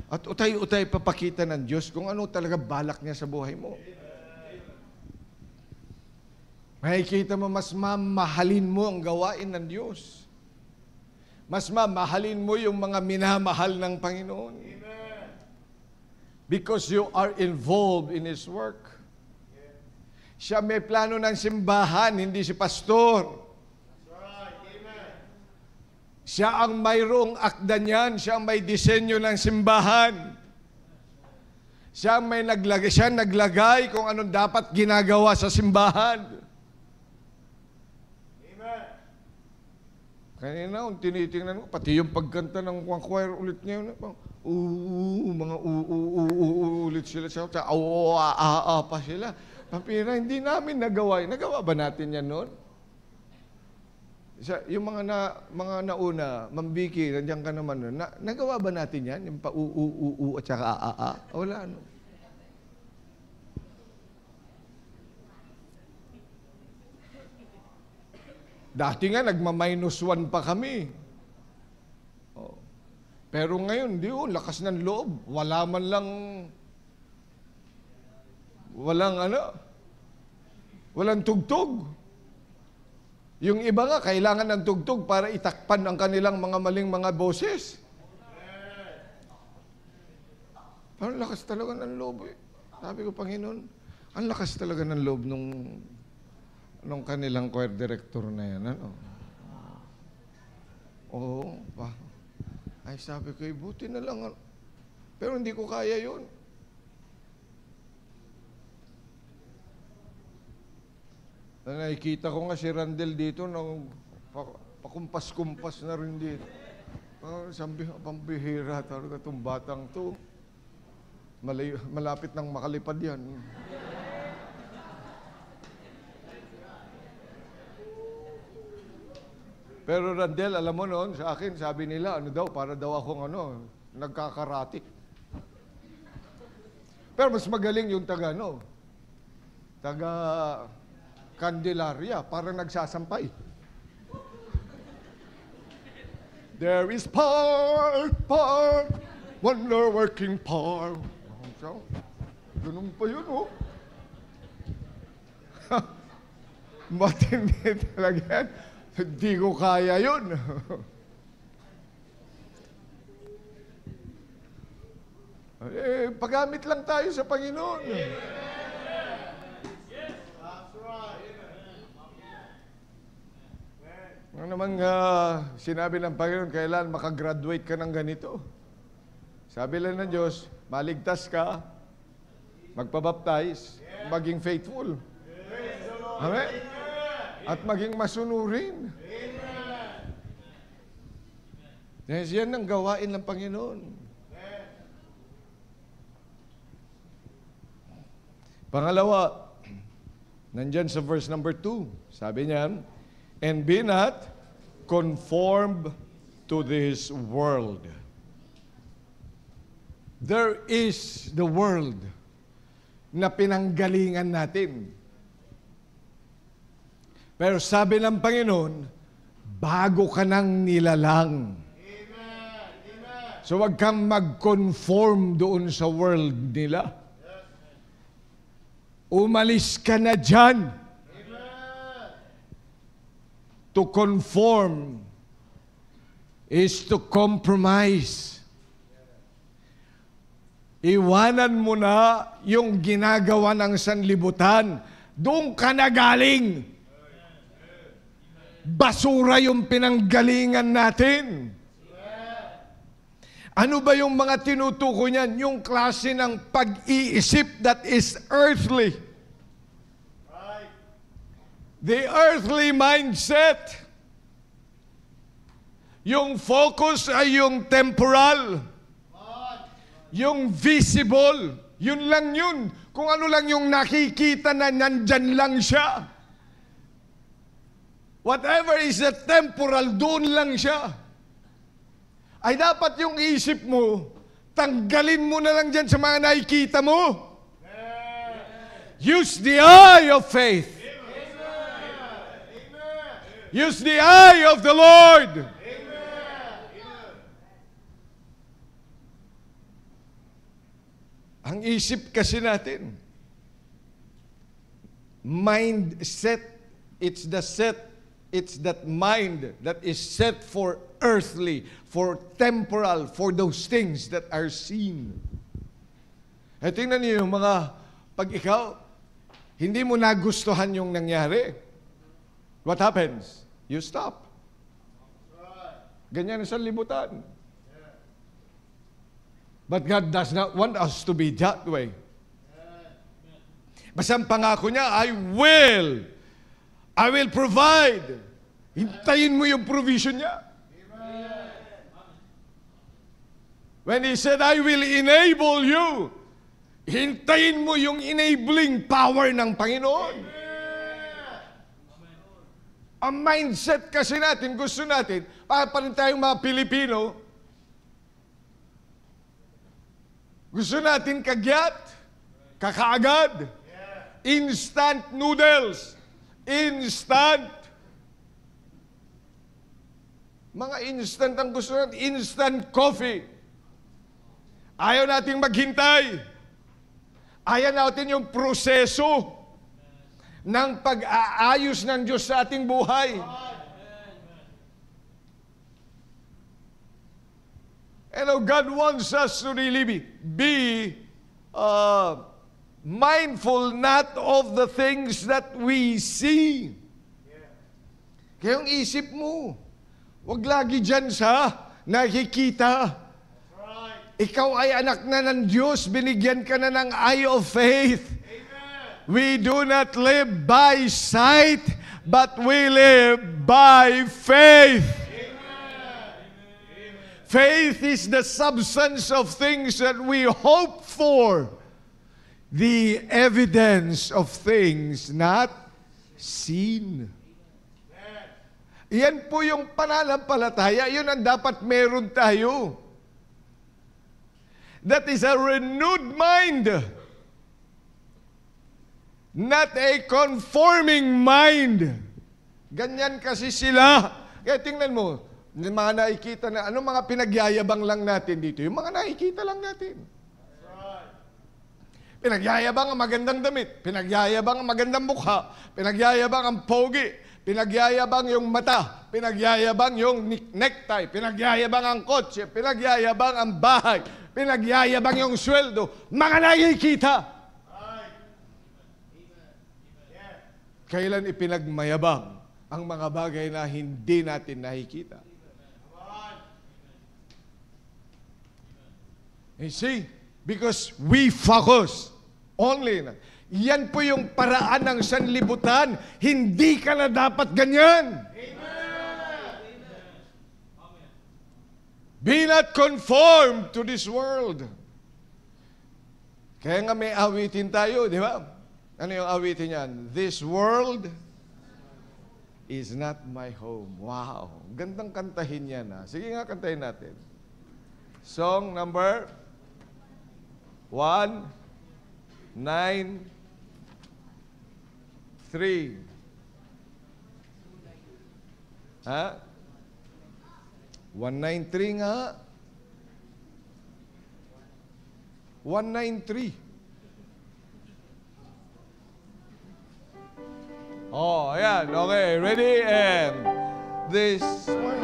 At utay-utay papakita ng Diyos kung ano talaga balak niya sa buhay mo. Makikita mo, mas mamahalin mo ang gawain ng Diyos. Mas mamahalin mo yung mga minamahal ng Panginoon. Amen. Because you are involved in His work. Siya may plano ng simbahan, hindi si pastor. That's right. Amen. Siya ang mayroong akda niyan, siya ang may disenyo ng simbahan. Siya ang naglagay kung anong dapat ginagawa sa simbahan. Amen. Kanina, tinitingnan ko, pati yung pagkanta ng choir ulit ngayon, mga ulit sila sa pa sila. Papira, hindi namin nagawa. Nagawa ba natin yan noon? Yung mga nauna, Mambiki, nandiyan ka naman noon. Nagawa ba natin yan? Yung pa at saka Wala, no? Dati nga, nagma-1 pa kami. Oh. Pero ngayon, lakas ng loob. Walang tugtog. Yung iba nga, kailangan ng tugtog para itakpan ang kanilang mga maling mga boses. Parang lakas talaga ng loob eh. Sabi ko, Panginoon, ang lakas talaga ng loob nung kanilang choir director na yan. Ano? Oo. Ay, sabi ko, buti na lang. Pero hindi ko kaya yun. Nakikita ko nga si Randel dito, pakumpas-kumpas na rin dito. Sabi, pambihira talaga itong batang to. Malapit nang makalipad yan. Pero Randel, alam mo noon, sa akin, sabi nila, para daw akong nagkakarati. Pero mas magaling yung taga Candelaria, parang nagsasampay. There is part, wonder-working part. Ganun pa yun, oh. Matindi talaga yan. Hindi ko kaya yun. Paggamit lang tayo sa Panginoon. That's right. Ano namang sinabi ng Panginoon, kailan makagraduate ka ng ganito? Sabi lang ng Diyos, maligtas ka, magpabaptize, maging faithful. Amen? At maging masunurin. Yes, yan ang gawain ng Panginoon. Pangalawa, nandyan sa verse number 2, sabi niya, and be not conformed to this world. There is the world na pinanggalingan natin. Pero sabi ng Panginoon, bago ka nang nilalang. Amen. Amen. So wag kang mag-conform doon sa world nila. Umalis ka na dyan. Amen. To conform is to compromise. Iwanan mo na yung ginagawa ng sanlibutan. Doon ka na galing. Basura yung pinanggalingan natin. Ano ba yung mga tinutukoy niyan? Yung klase ng pag-iisip that is earthly. Right. The earthly mindset. Yung focus ay yung temporal. Yung visible. Yun lang yun. Kung ano lang yung nakikita na nandyan lang siya. Whatever is the temporal, doon lang siya. Ay dapat yung isip mo, tanggalin mo na lang dyan sa mga nakikita mo. Use the eye of faith. Use the eye of the Lord. Ang isip kasi natin, mindset It's that mind that is set for earthly, for temporal, for those things that are seen. Eh, tingnan niyo yung pag ikaw, hindi mo nagustuhan yung nangyari, what happens? You stop. Ganyan sa libutan. But God does not want us to be that way. Basta ang pangako niya, I will provide. Hintayin mo yung provision niya. When He said, I will enable you, hintayin mo yung enabling power ng Panginoon. Ang mindset kasi natin, gusto natin, para pa rin tayong mga Pilipino, gusto natin kagyat, kakaagad, instant noodles, instant. Mga instant ang gusto natin, instant coffee. Ayaw nating maghintay. Ayaw natin yung proseso ng pag-aayos ng Diyos sa ating buhay. And God wants us to really be mindful not of the things that we see. Kaya yung isip mo, wag lagi dyan sa nakikita. Ikaw ay anak na ng Diyos, binigyan ka na ng eye of faith. We do not live by sight, but we live by faith. Faith is the substance of things that we hope for, the evidence of things not seen. Yan po yung pananampalataya, yun ang dapat meron tayo. That is a renewed mind, not a conforming mind. Ganyan kasi sila. Kaya tingnan mo, yung mga nakikita na, anong mga pinagyayabang lang natin dito? Yung mga nakikita lang natin. Pinagyayabang ang magandang damit, pinagyayabang ang magandang mukha, pinagyayabang ang pogi, pinagyayabang yung mata, pinagyayabang yung necktie, pinagyayabang ang kotse, pinagyayabang ang bahay, pinagyayabang yung sweldo, mga nakikita. Kailan ipinagmayabang ang mga bagay na hindi natin nakikita? You see, because we focus only na. Yan po yung paraan ng sanlibutan. Hindi ka na dapat ganyan. Be not conformed to this world. Kaya nga may awitin tayo, di ba? Ano yung awitin yan? This world is not my home. Wow. Gandang kantahin yan. Ha? Sige nga, kantahin natin. Song number 193. Ha? 193 nga. 193. Oh, ayan. Okay, ready? And this one.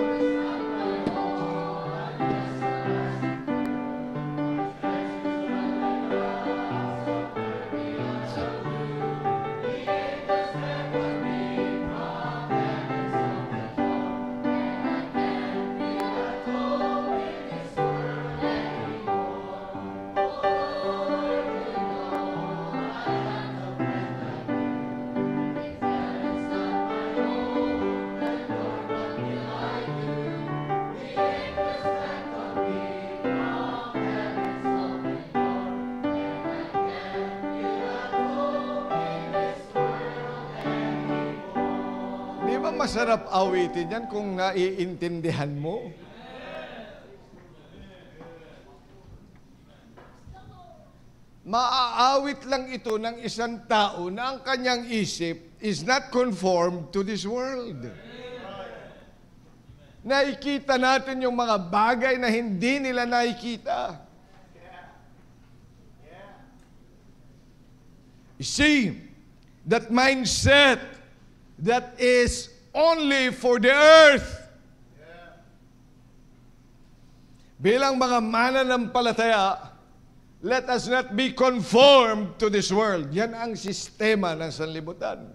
Masarap awitin yan kung naiintindihan mo. Maaawit lang ito ng isang tao na ang kanyang isip is not conformed to this world. Nakikita natin yung mga bagay na hindi nila nakikita. You see, that mindset that is only for the earth. Bilang mga mananampalataya, let us not be conformed to this world. Yan ang sistema ng sanlibutan.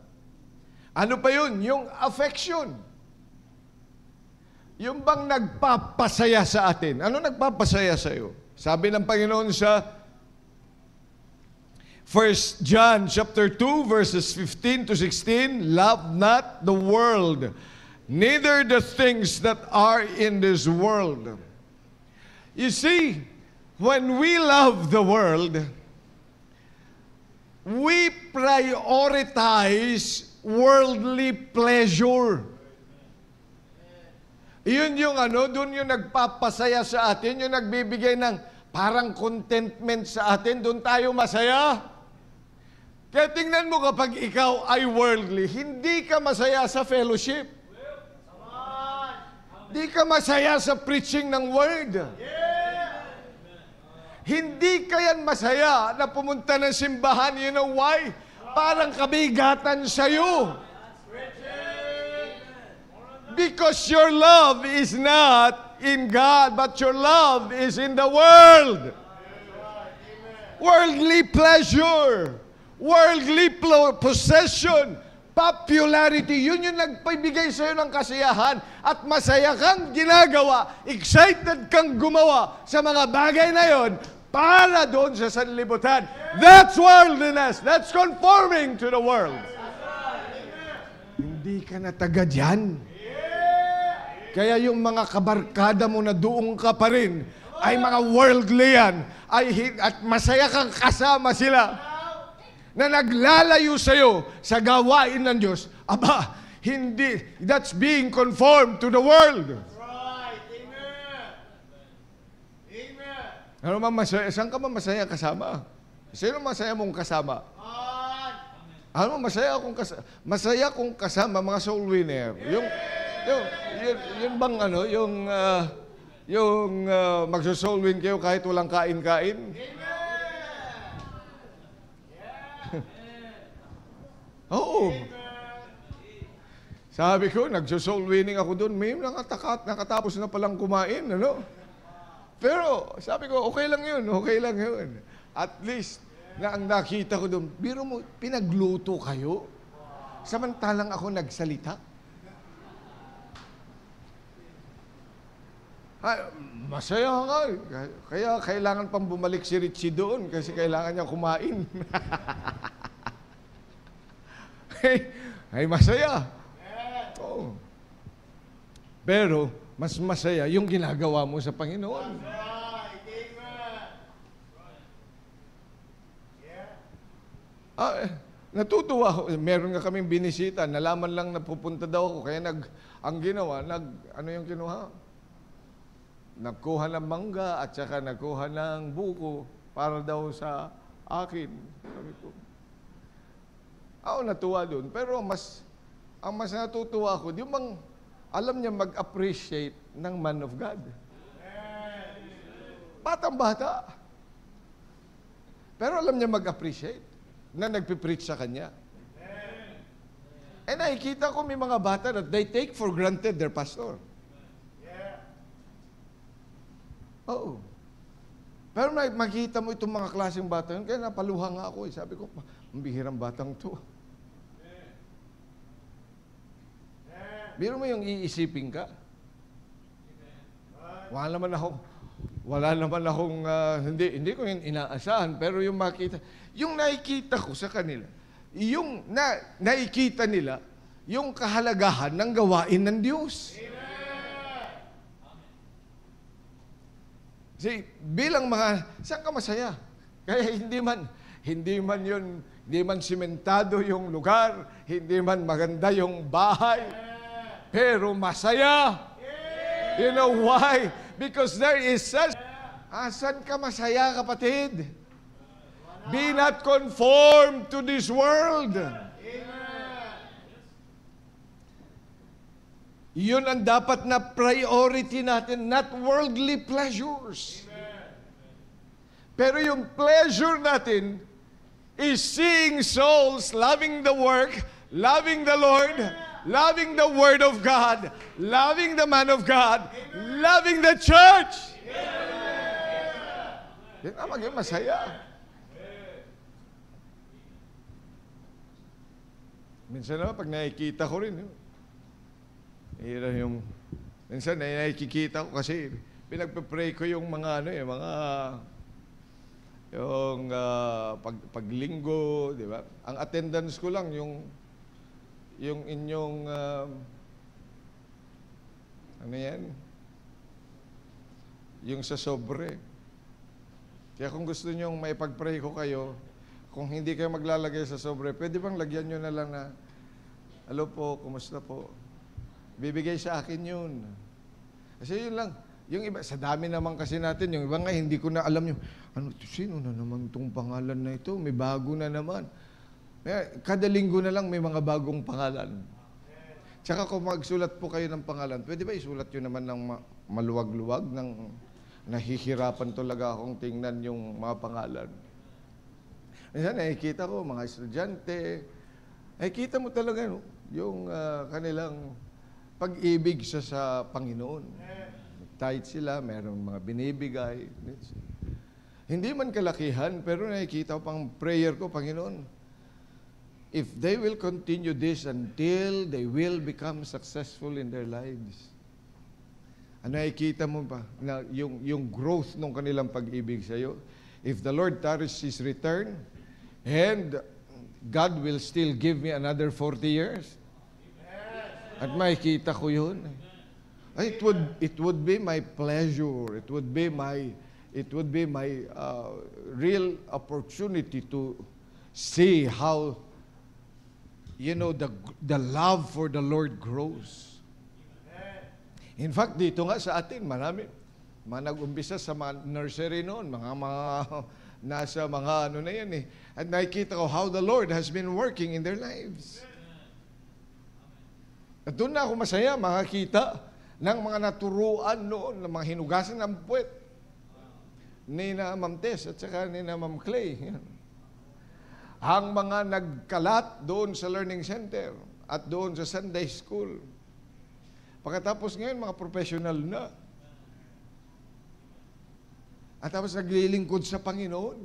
Ano pa yun? Yung affection. Yung bang nagpapasaya sa atin. Ano nagpapasaya sa iyo? Sabi ng Panginoon sa 1 John chapter 2 verses 15 to 16, love not the world, neither the things that are in this world. You see, when we love the world, we prioritize worldly pleasure. Yun yung doon yung nagpapasaya sa atin, yung nagbibigay ng parang contentment sa atin, doon tayo masaya. Kaya tingnan mo kapag ikaw ay worldly, hindi ka masaya sa fellowship. Hindi ka masaya sa preaching ng word. Hindi ka yan masaya na pumunta ng simbahan. You know why? Parang kabigatan sa'yo. Because your love is not in God, but your love is in the world. Worldly pleasure, worldly possession, popularity, yun yung nagpibigay sa'yo ng kasiyahan at masaya kang ginagawa, excited kang gumawa sa mga bagay na yon para doon sa sanlibutan. That's worldliness. That's conforming to the world. Hindi ka na taga dyan. Kaya yung mga kabarkada mo na doon ka pa rin ay mga worldly yan. At masaya kang kasama sila na naglalayo sa'yo sa gawain ng Diyos. Aba, hindi. That's being conformed to the world. Right. Amen. Amen. Ano man masaya? Saan ka man masaya kasama? Sino masaya mong kasama? Ano masaya akong kasama? Masaya kong kasama mga soul winner. Yung bang magso-soul win kayo kahit walang kain-kain? Oo. Sabi ko, nagso-soul winning ako doon. May nakatapos na palang kumain, Pero sabi ko, okay lang yun. At least, ang nakita ko doon, biro mo, pinagluto kayo. Samantalang ako nagsalita. Masaya nga. Kaya kailangan pang bumalik si Richie doon kasi kailangan niya kumain. ay masaya. Oo. Pero, mas masaya yung ginagawa mo sa Panginoon. Natutuwa ako. Meron nga kaming binisita. Nalaman lang na pupunta daw ako. Kaya ang ginawa, ano yung kinuha? Nagkuha ng mangga at saka nagkuha ng buko para daw sa akin. Sabi ko, ako natuwa doon. Pero ang mas natutuwa ako, yung alam niya mag-appreciate ng man of God. Batang-bata. Pero alam niya mag-appreciate na nagpipreach sa kanya. And nakikita ko may mga bata that they take for granted their pastor. Oo. Pero makikita mo itong mga klaseng bata yun, kaya napaluha nga ako. Sabi ko, ang bihirang batang to. Biro mo yung iisipin ka. Wala naman akong, hindi ko yung inaasahan, pero yung nakikita ko sa kanila, yung nakikita nila, yung kahalagahan ng gawain ng Diyos. See, bilang saan ka masaya? Kaya hindi man simentado yung lugar, hindi man maganda yung bahay, pero masaya. You know why? Because there is such... saan ka masaya, kapatid? Be not conformed to this world. Yun ang dapat na priority natin, not worldly pleasures. Pero yung pleasure natin is seeing souls loving the work, loving the Lord, loving the Word of God, loving the man of God, loving the church. Yan ang maging masaya. Minsan naman, pag nakikita ko rin, minsan nakikita ko kasi pinagpe-pray ko yung mga paglinggo, di ba? Ang attendance ko lang yung inyong ano yan? Yung sa sobre. Kaya kung gusto niyo may pag-pray ko kayo, kung hindi kayo maglalagay sa sobre, pwede bang lagyan nyo na lang na, hello po, kumusta po? Bibigay sa akin yun. Kasi yun lang. Yung iba, sa dami naman kasi natin, yung iba nga hindi ko na alam yung, sino na naman itong pangalan na ito? May bago na naman. Kada linggo na lang may mga bagong pangalan. Tsaka kung magsulat po kayo ng pangalan, pwede ba isulat yun naman ng maluwag-luwag, ng nahihirapan talaga akong tingnan yung mga pangalan. Minsan nakikita ko, mga estudyante, nakikita mo talaga yung kanilang pag-ibig sa Panginoon. Tight sila, mayroong mga binibigay. Hindi man kalakihan, pero nakikita ko pang prayer ko, Panginoon, if they will continue this until they will become successful in their lives. Nakikita mo ba na yung growth ng kanilang pag-ibig sa iyo? If the Lord tarries His return, and God will still give me another 40 years, at makikita ko yun. It would be my pleasure. It would be my real opportunity to see how the love for the Lord grows. In fact, dito nga sa atin, marami nag-umpisa sa mga nursery noon, mga nasa mga ano na yan eh. At nakikita ko how the Lord has been working in their lives. At doon na ako masaya makakita ng mga naturuan noon, ng mga hinugasan ng puwet ni na Ma'am Tess at saka ni na Ma'am Clay. Yan. Ang mga nagkalat doon sa learning center at doon sa Sunday school. Pagkatapos ngayon, mga professional na. At tapos naglilingkod sa Panginoon.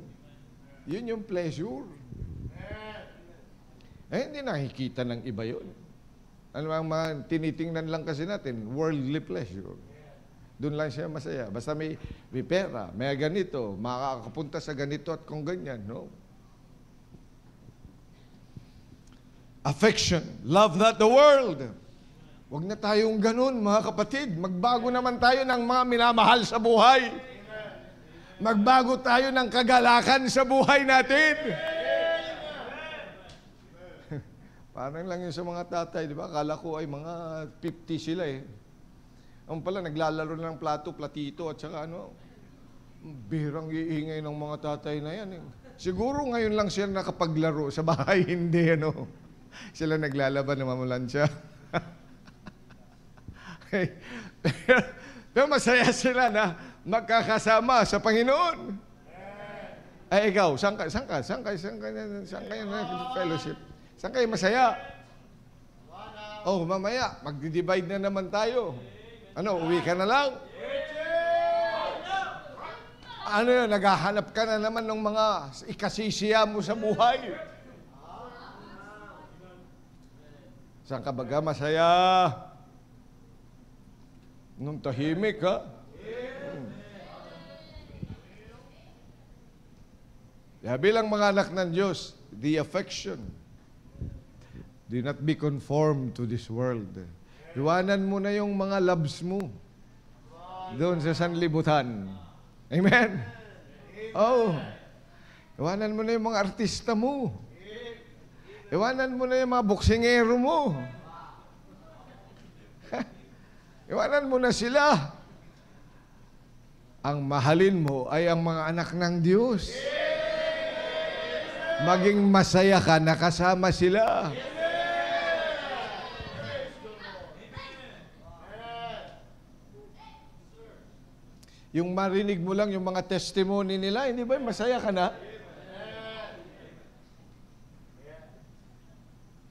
Yun yung pleasure. Hindi nakikita ng iba yun. Ano ang mga tinitingnan lang kasi natin, worldly pleasure. Doon lang siya masaya. Basta may pera, may ganito, makakapunta sa ganito at kung ganyan, no? Affection. Love not the world. Huwag na tayong ganun, mga kapatid. Magbago naman tayo ng mga minamahal sa buhay. Magbago tayo ng kagalakan sa buhay natin. Parang lang yun sa mga tatay, di ba? Akala ko ay mga 50 sila eh. Ang pala, naglalaro ng platito at saka birang iingay ng mga tatay na yan eh. Siguro ngayon lang sila nakapaglaro sa bahay, hindi Sila naglalaban ng mamulansya. Pero masaya sila na magkakasama sa Panginoon. Ay ikaw, saan ka fellowship? Saan kayo masaya? Mamaya, mag-divide na naman tayo. Uwi ka na lang? Naghahanap ka na naman ng mga ikasisiya mo sa buhay. Saan ka baga masaya? Nung tahimik, ha? Bilang mga anak ng Diyos, the affection. Do not be conformed to this world. Iwanan mo na yung mga loves mo doon sa sanlibutan. Amen? Iwanan mo na yung mga artista mo. Iwanan mo na yung mga boksingero mo. Iwanan mo na sila. Ang mahalin mo ay ang mga anak ng Diyos. Maging masaya ka na kasama sila. Yung marinig mo lang yung mga testimony nila, hindi ba masaya ka na?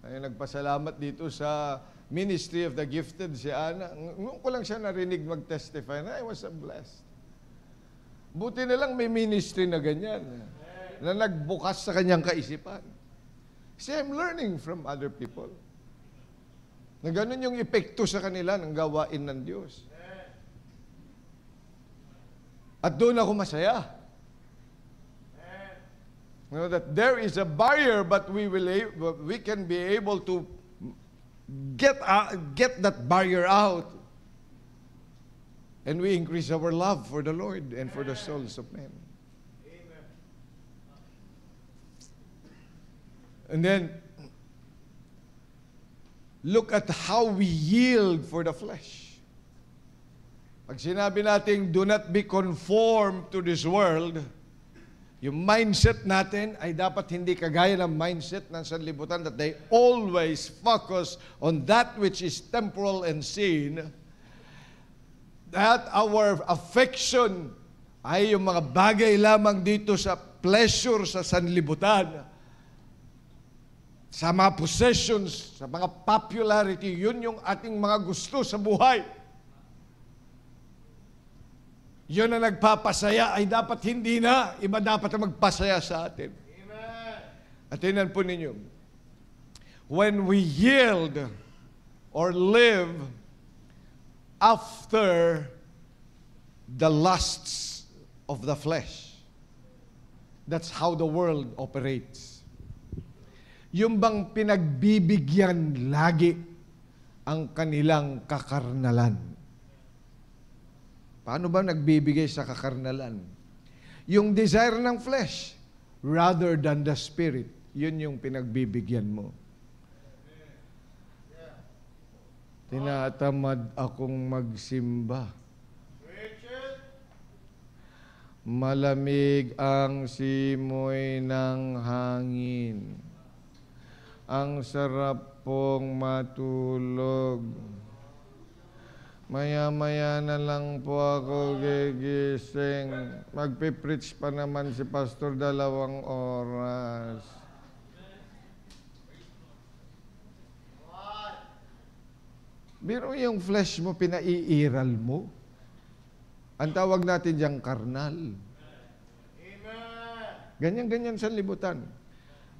Ay, nagpasalamat dito sa Ministry of the Gifted, si Ana. Ngayon ko lang siya narinig mag-testify na I was blessed. Buti na lang may ministry na ganyan, na nagbukas sa kanyang kaisipan. See, I'm learning from other people. Na ganun yung epekto sa kanila ng gawain ng Diyos. At doon ako masaya. You know, that there is a barrier, but we can be able to get that barrier out. And we increase our love for the Lord and for the souls of men. Amen. And then, look at how we yield for the flesh. Pag sinabi natin, do not be conformed to this world, yung mindset natin ay dapat hindi kagaya ng mindset ng sanlibutan that they always focus on that which is temporal and seen, that our affection ay yung mga bagay lamang dito sa pleasure sa sanlibutan, sa mga possessions, sa mga popularity, yun yung ating mga gusto sa buhay. Yun na nagpapasaya ay dapat hindi na. Iba dapat na magpasaya sa atin. Amen. At tingnan po ninyo, when we yield or live after the lusts of the flesh, that's how the world operates. Yung bang pinagbibigyan lagi ang kanilang kakarnalan. Paano ba nagbibigay sa kakarnalan? Yung desire ng flesh rather than the spirit, yun yung pinagbibigyan mo. Tinatamad akong magsimba. Malamig ang simoy ng hangin. Ang sarap pong matulog. Maya-maya na lang po ako gigising. Magpipreach pa naman si Pastor 2 oras. Biro yung flesh mo, pinaiiral mo. Ang tawag natin diyang karnal. Amen. Ganyan-ganyan sa libutan.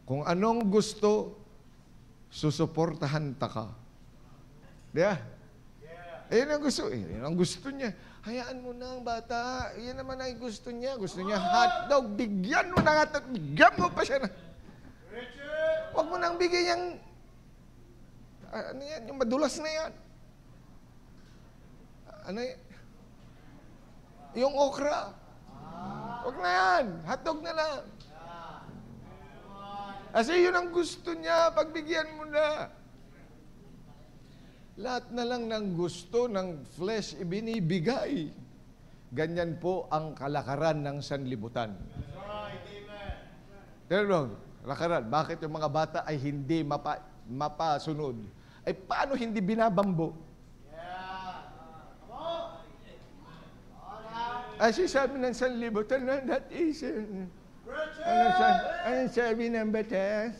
Kung anong gusto, susuportahan ta ka. Diba? Ayun ang gusto. Ayun ang gusto niya. Hayaan mo na ang bata. Yan naman ang gusto niya. Gusto niya hotdog. Bigyan mo na hotdog. Bigyan mo pa siya na. Huwag mo nang bigyan yung ano yan, yung madulas na yan. Ano yan? Yung okra. Huwag na yan. Hotdog na lang. Kasi yun ang gusto niya. Pagbigyan mo na. Lahat na lang ng gusto ng flesh ibinibigay. Ganyan po ang kalakaran ng sanlibutan. Pero, kalakaran, bakit yung mga bata ay hindi mapasunod? Ay paano hindi binabambo? Ay sabi ng sanlibutan, that is... Ano sabi ng batas?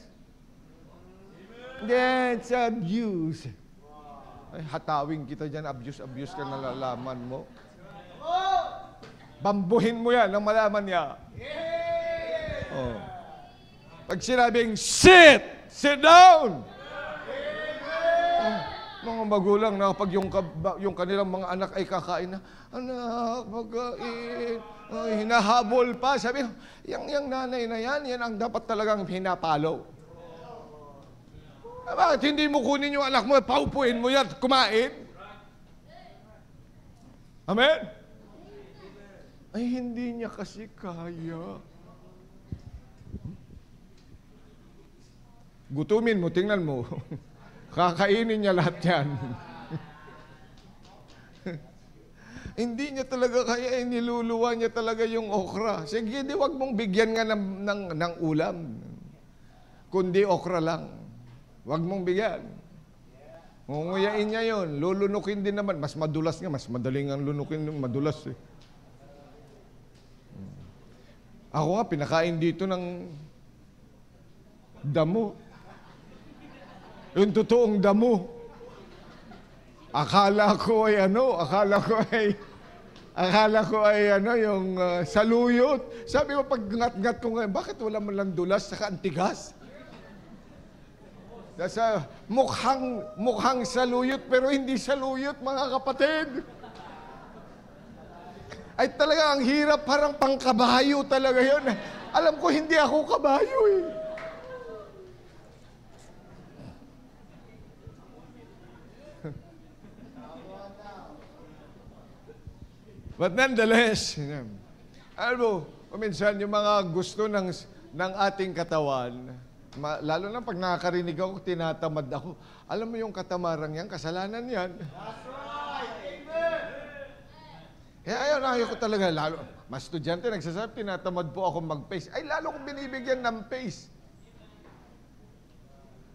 That's abuse. Ay, hatawin kita dyan, abuse ka, nalalaman mo. Bambuhin mo yan nang malaman niya. Oh. Pag sinabing, sit down! Mga magulang na kapag yung kanilang mga anak ay kakain na, anak, magain, hinahabol pa. Sabi, yung nanay na yan ang dapat talagang hinapalo. Bakit hindi mo kunin yung anak mo, paupuin mo yan, kumain? Amen? Ay, hindi niya kasi kaya. Gutumin mo, tingnan mo. Kakainin niya lahat yan. Hindi niya talaga kaya, niluluwa niya talaga yung okra. Sige, di wag mong bigyan nga ng ulam. Kundi okra lang. Wag mong bigyan. Ngunguyain niya yun. Lulunukin din naman. Mas madulas nga. Mas madaling ang lunukin ng madulas. Eh. Ako nga, pinakain dito ng damo. Yung totoong damo. Akala ko ay yung saluyot. Sabi ko, pag ngat-ngat ko ngayon, bakit wala man lang dulas saka antigas? Nasa mukhang saluyot, pero hindi saluyot, mga kapatid. Ay talaga, ang hirap, parang pangkabayo talaga yun. Alam ko, hindi ako kabayo eh. But nonetheless, alam mo, minsan yung mga gusto ng ating katawan, lalo na pag nakakarinig ako, tinatamad ako. Alam mo yung katamarang yan, kasalanan yan. That's right. Amen. Kaya ayaw ko talaga, lalo, mas estudyante nagsasabi, tinatamad po ako mag-pace. Ay, lalo kong binibigyan ng pace.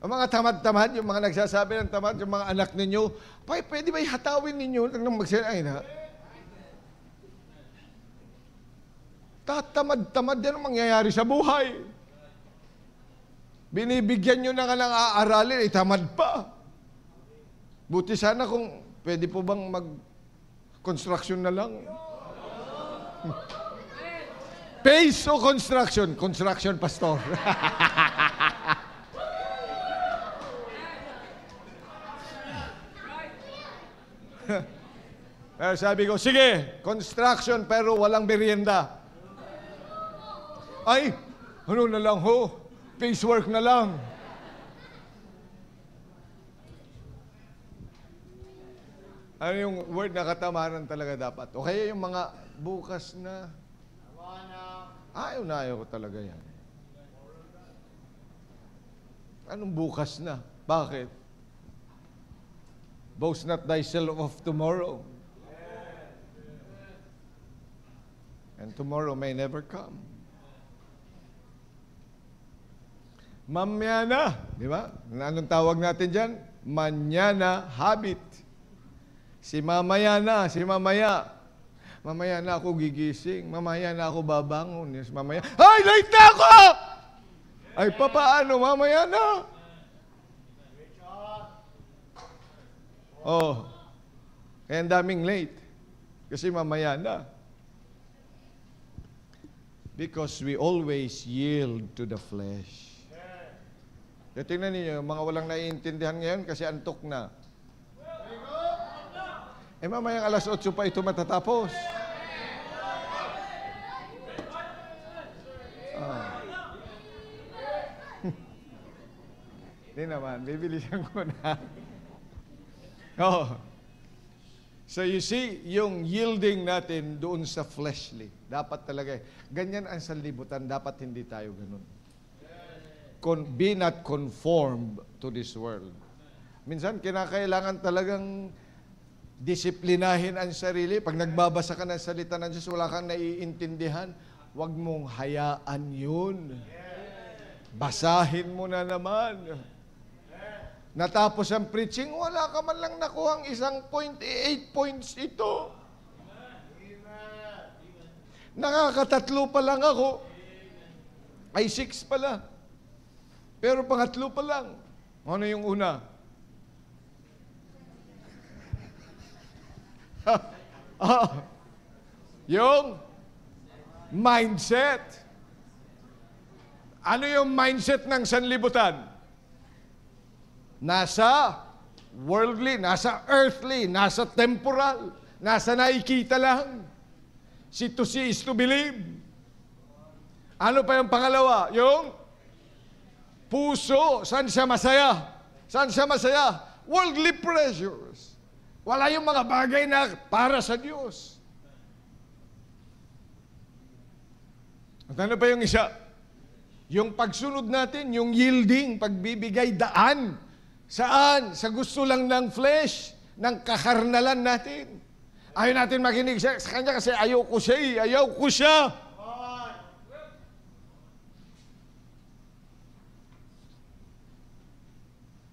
Ang mga tamad-tamad, yung mga nagsasabi ng tamad, yung mga anak ninyo, pwede ba ihatawin ninyo nang magsinay na? Tatamad-tamad yan ang mangyayari sa buhay. Binibigyan nyo na nga ng aaralin, ay tamad pa. Buti sana kung pwede po bang mag-construction na lang. Pace o construction? Construction, pastor. Sabi ko, sige, construction pero walang merienda. Ay, ano na lang ho, pace work na lang. Ano yung word na katamaran talaga dapat? O kaya yung mga bukas na, ayaw ko talaga yan. Anong bukas na? Bakit? Boast not thyself of tomorrow. And tomorrow may never come. Mamyana, di ba? Anong tawag natin dyan? Manyana habit. Si mamaya na, si mamaya. Mamaya na ako gigising. Mamaya na ako babangon. Yes, mamaya. Ay, late na ako! Ay, papaano? Mamaya na. Oh, kaya ang daming late. Kasi mamaya na. Because we always yield to the flesh. Kaya tingnan niyo, mga walang naiintindihan ngayon kasi antok na. Mamayang alas 8 pa ito matatapos. Hindi naman, bibilisan ko na. So you see, yung yielding natin doon sa fleshly, dapat talaga, ganyan ang sanlibutan, dapat hindi tayo ganun. Be not conformed to this world. Minsan, kinakailangan talagang disiplinahin ang sarili. Pag nagbabasa ka ng salita ng Diyos, wala kang naiintindihan, huwag mong hayaan yun. Basahin mo na naman. Natapos ang preaching, wala ka man lang nakuhang 1 point, 8 points ito. Nakakatatlo pa lang ako. Ay 6 pala. Pero pangatlo pa lang. Ano yung una? Yung mindset. Ano yung mindset ng sanlibutan? Nasa worldly, nasa earthly, nasa temporal, nasa nakikita lang. To see is to believe. Ano pa yung pangalawa? Yung puso. Saan siya masaya? Saan siya masaya? Worldly pleasures. Wala yung mga bagay na para sa Diyos. At ano pa yung isa? Yung pagsunod natin, yung yielding, pagbibigay daan. Saan? Sa gusto lang ng flesh, ng kakarnalan natin. Ayaw natin makinig sa kanya kasi ayaw ko siya. Ayaw ko siya.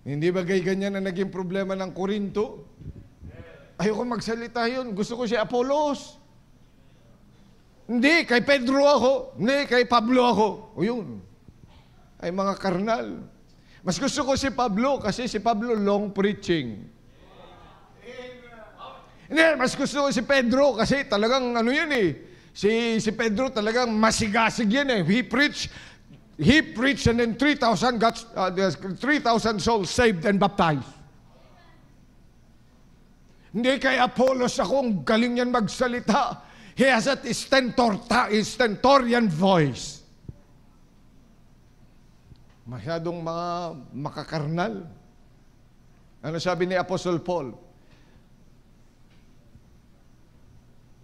Hindi ba ganyan na naging problema ng Korinto? Ayoko magsalita yun. Gusto ko si Apolos. Hindi, kay Pedro ako. Hindi, kay Pablo ako. O yun. Ay mga karnal. Mas gusto ko si Pablo kasi si Pablo long preaching. Hindi, mas gusto ko si Pedro kasi talagang ano yan eh. Si Pedro talagang masigasig yan eh. He preached and then 3,000 souls saved and baptized. Hindi kay Apollos akong galing yan magsalita. He has that stentorian voice. Masyadong mga makakarnal. Ano sabi ni Apostle Paul?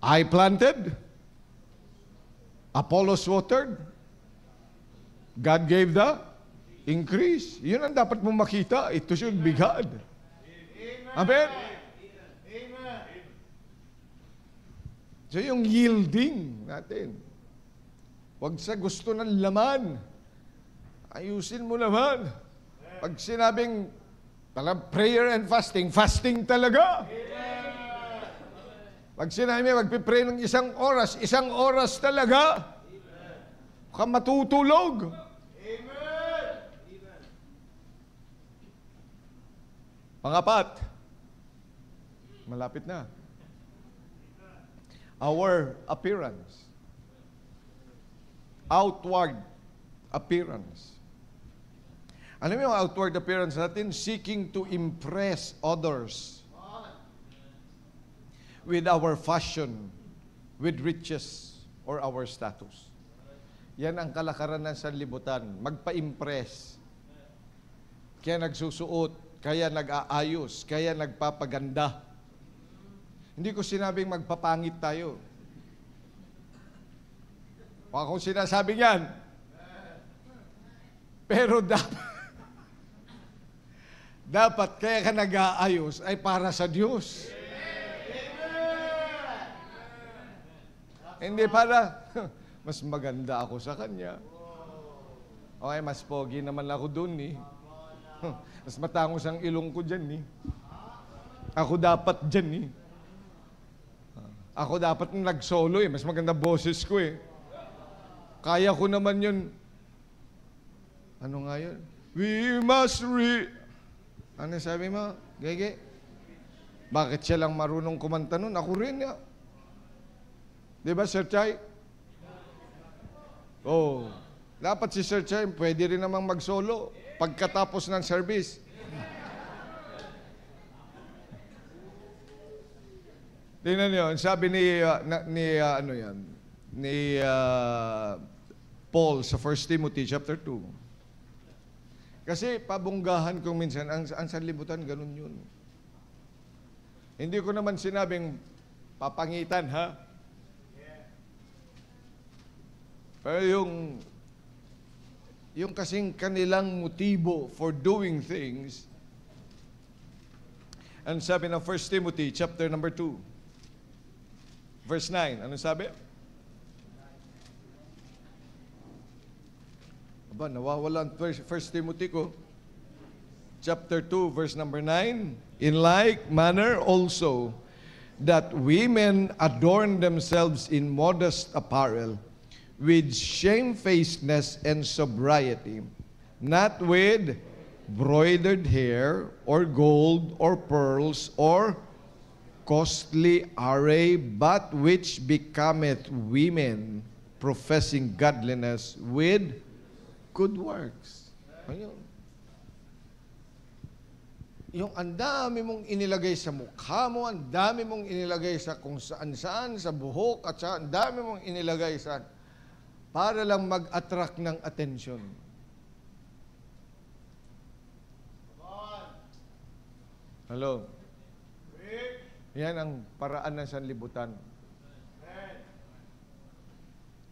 I planted, Apollos watered, God gave the increase. Yun ang dapat mong makita. Ito should be God. Amen? So yung yielding natin, wag sa gusto ng laman. Ayusin mo naman. Pag sinabing prayer and fasting, fasting talaga. Pag sinabi magpipray ng isang oras talaga. Huwag kang matutulog. Pangapat, malapit na. Our appearance. Outward appearance. Alam mo yung outward appearance natin? Seeking to impress others with our fashion, with riches, or our status. Yan ang kalakaran ng sanlibutan. Magpa-impress. Kaya nagsusuot, kaya nag-aayos, kaya nagpapaganda. Hindi ko sinabing magpapangit tayo. O akong sinasabi yan. Pero dapat kaya ka nag-aayos ay para sa Diyos. Hindi para, mas maganda ako sa Kanya. Okay, mas pogi naman ako dun eh. Mas matangos ang ilong ko dyan eh. Ako dapat dyan eh. Ako dapat nag-solo eh. Mas maganda boses ko eh. Kaya ko naman yun. Ano nga yun? We must Ano sabi mo? Gege? Bakit siya lang marunong kumanta nun? Ako rin ya. Di ba, Sir Chay? Oh. Dapat si Sir Chay, pwede rin namang mag-solo pagkatapos ng service. Tingnan niyo, sabi ni Paul sa 1 Timothy chapter 2. Kasi pabunggahan kong minsan, ang sanlibutan, ganun yun. Hindi ko naman sinabing papangitan, ha? Pero yung kasing kanilang motibo for doing things, ang sabi ng 1 Timothy chapter number 2, verse 9, ano sabi? Aba, nawawala ang 1 Timothy ko. Chapter 2, verse number 9. In like manner also, that women adorn themselves in modest apparel, with shamefacedness and sobriety, not with broidered hair, or gold, or pearls, or costly array, but which becometh women professing godliness with good works. Ayun. Yung ang dami mong inilagay sa mukha mo, ang dami mong inilagay sa kung saan-saan, sa buhok, at ang dami mong inilagay sa para lang mag-attract ng attention. Hello? Yan ang paraan ng sanlibutan.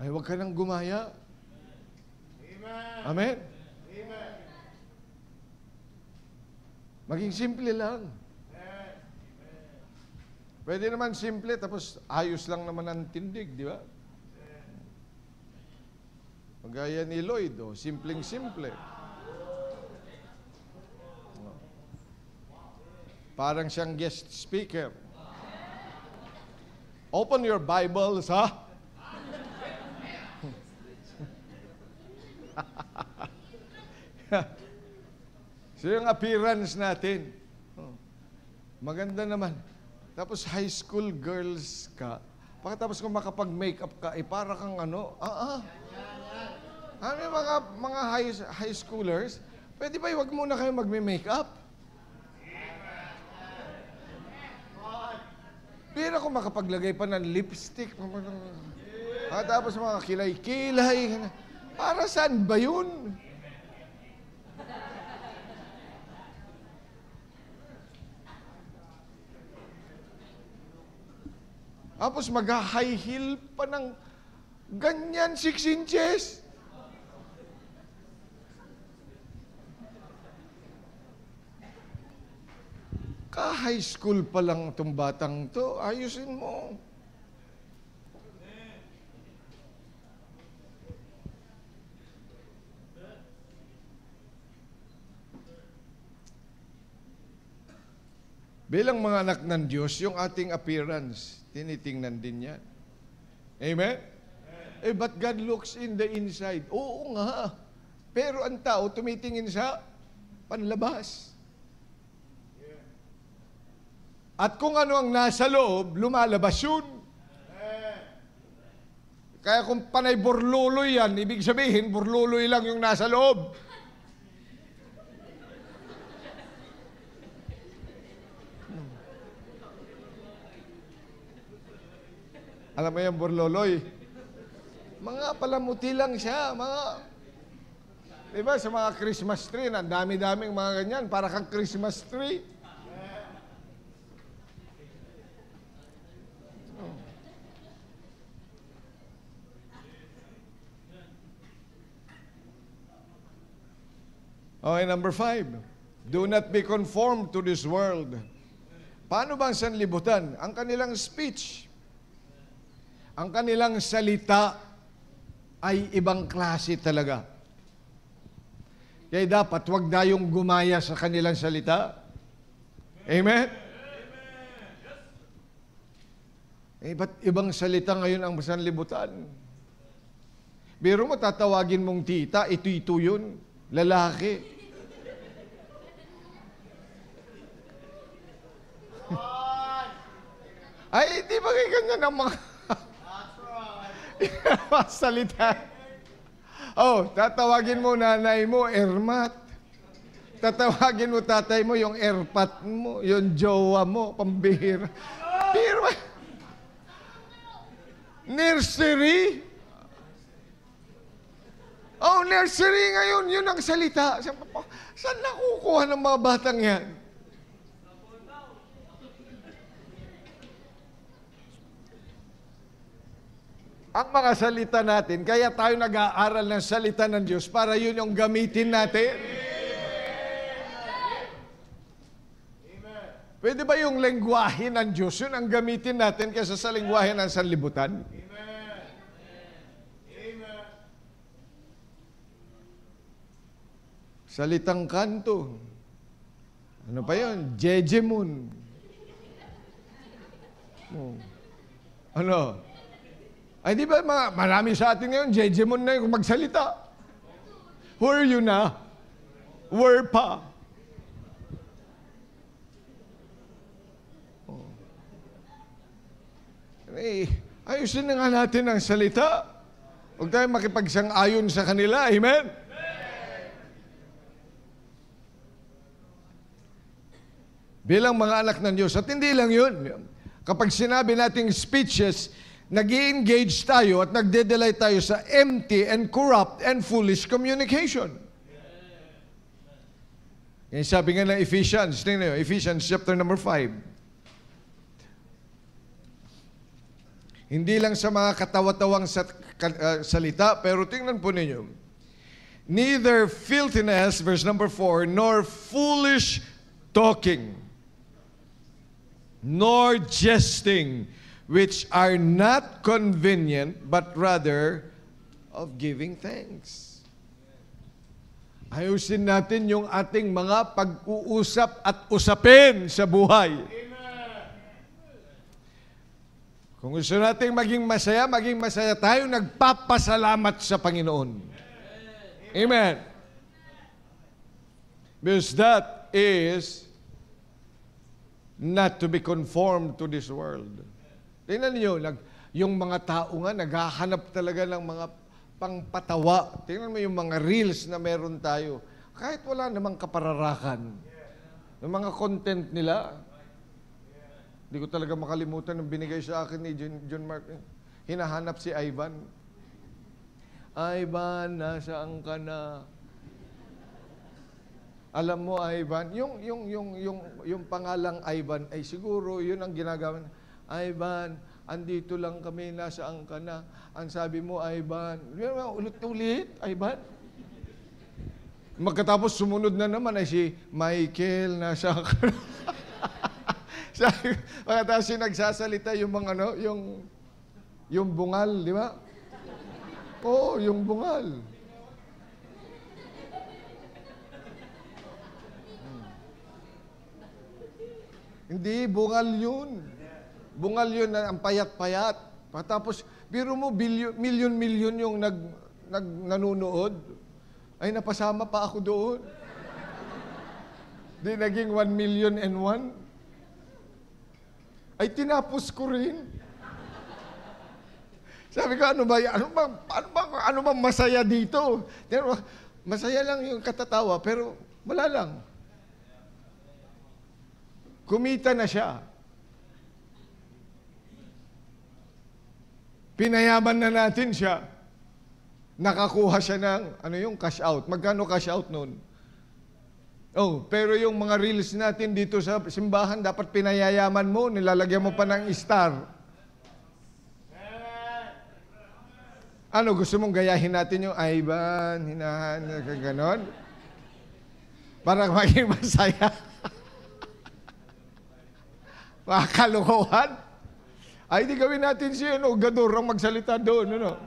Ay, huwag ka nang gumaya. Amen? Amen. Maging simple lang. Pwede naman simple, tapos ayos lang naman ang tindig, di ba? Magaya ni Lloyd, simpleng-simple. Parang siyang guest speaker. Open your Bibles, ha? So yung appearance natin, maganda naman. Tapos high school girls ka, pagkatapos kung makapag-makeup ka, para kang ano, Ano yung mga high schoolers, pwede ba huwag muna kayo magme-makeup? Pero kung makapaglagay pa ng lipstick, tapos mga kilay-kilay, para saan ba yun? Tapos mag-high heel pa ng ganyan, 6 inches. Ka-high school pa lang itong batang to, ayusin mo. Bilang mga anak ng Diyos, yung ating appearance, tinitingnan din yan. Amen? But God looks in the inside. Oo nga. Pero ang tao tumitingin sa panlabas. At kung ano ang nasa loob, lumalabas yun. Kaya kung panay burluloy yan, ibig sabihin, burluloy lang yung nasa loob. Alam mo yung burluloy? Mga palamuti lang siya, diba sa mga Christmas tree, ang dami-daming mga ganyan, para kang Christmas tree. Okay, number 5. Do not be conformed to this world. Paano ba ang sanlibutan? Ang kanilang speech, ang kanilang salita ay ibang klase talaga. Kaya dapat huwag tayong gumaya sa kanilang salita. Amen? Ba't ibang salita ngayon ang sanlibutan? Biro mo, tatawagin mong tita, ito yun, lalaki. Ay, di ba kayo ganyan ang mga salita? Tatawagin mo nanay mo, ermat. Tatawagin mo tatay mo, yung erpat mo, yung jowa mo, pambihira. Pero, nursery? Nursery ngayon, yun ang salita. Saan nakukuha ng mga batang yan? Ang mga salita natin, kaya tayo nag-aaral ng salita ng Diyos para yun yung gamitin natin. Pwede ba yung lengguwahe ng Diyos, yun ang gamitin natin kaysa sa lengguwahe ng sanlibutan? Salitang kanto. Ano pa yun? Jejemun. Ano? Ay, di ba marami sa atin ngayon, Jejemon na yung magsalita. Where you na? Where pa? Ayusin na nga natin ang salita. Huwag tayo makipagsang-ayon sa kanila. Amen? Bilang mga anak ng Diyos. At hindi lang yun. Kapag sinabi nating speeches, nag-i-engage tayo at nagde-delay tayo sa empty and corrupt and foolish communication. Yan sabi nga ng Ephesians, tingnan nyo, Ephesians chapter number 5. Hindi lang sa mga katawa-tawang salita, pero tingnan po ninyo. Neither filthiness, verse number 4, nor foolish talking, nor jesting, which are not convenient, but rather of giving thanks. Ayusin natin yung ating mga pag-uusap at usapin sa buhay. Amen. Kung gusto natin maging masaya tayo, nagpapasalamat sa Panginoon. Amen. Because that is not to be conformed to this world. Tingnan niyo, yung mga tao nga, naghahanap talaga ng mga pangpatawa. Tingnan mo yung mga reels na meron tayo. Kahit wala namang kapararakan. Yung mga content nila. Hindi ko talaga makalimutan yung binigay sa akin ni John Mark. Hinahanap si Ivan. Ivan, nasaan ka na? Alam mo, Ivan, yung pangalang Ivan, ay siguro yun ang ginagawa. Ivan, andito lang kami, nasaan ka na? Ang sabi mo, Ivan, ulit-ulit, Ivan. Magkatapos sumunod na naman ay si Michael, nasaan ka na? Pagkatapos nagsasalita yung mga yung bungal, di ba? Oo, yung bungal. Hindi, bungal yun. Bungal yun na ang payat-payat. Tapos, biro mo, milyon-milyon yung nanonood. Ay, napasama pa ako doon. Di naging 1,000,001. Ay, tinapos ko rin. Sabi ko, ano ba masaya dito? Masaya lang yung katatawa, pero wala lang. Kumita na siya. Pinayaman na natin siya. Nakakuha siya ng, cash out. Magkano cash out nun? Oh, pero yung mga reels natin dito sa simbahan, dapat pinayayaman mo, nilalagyan mo pa ng star. Ano, gusto mong gayahin natin yung Ivan, ganon? Para maging masaya. Makakalokohan. Ay, di gawin natin siya, gador ang magsalita doon,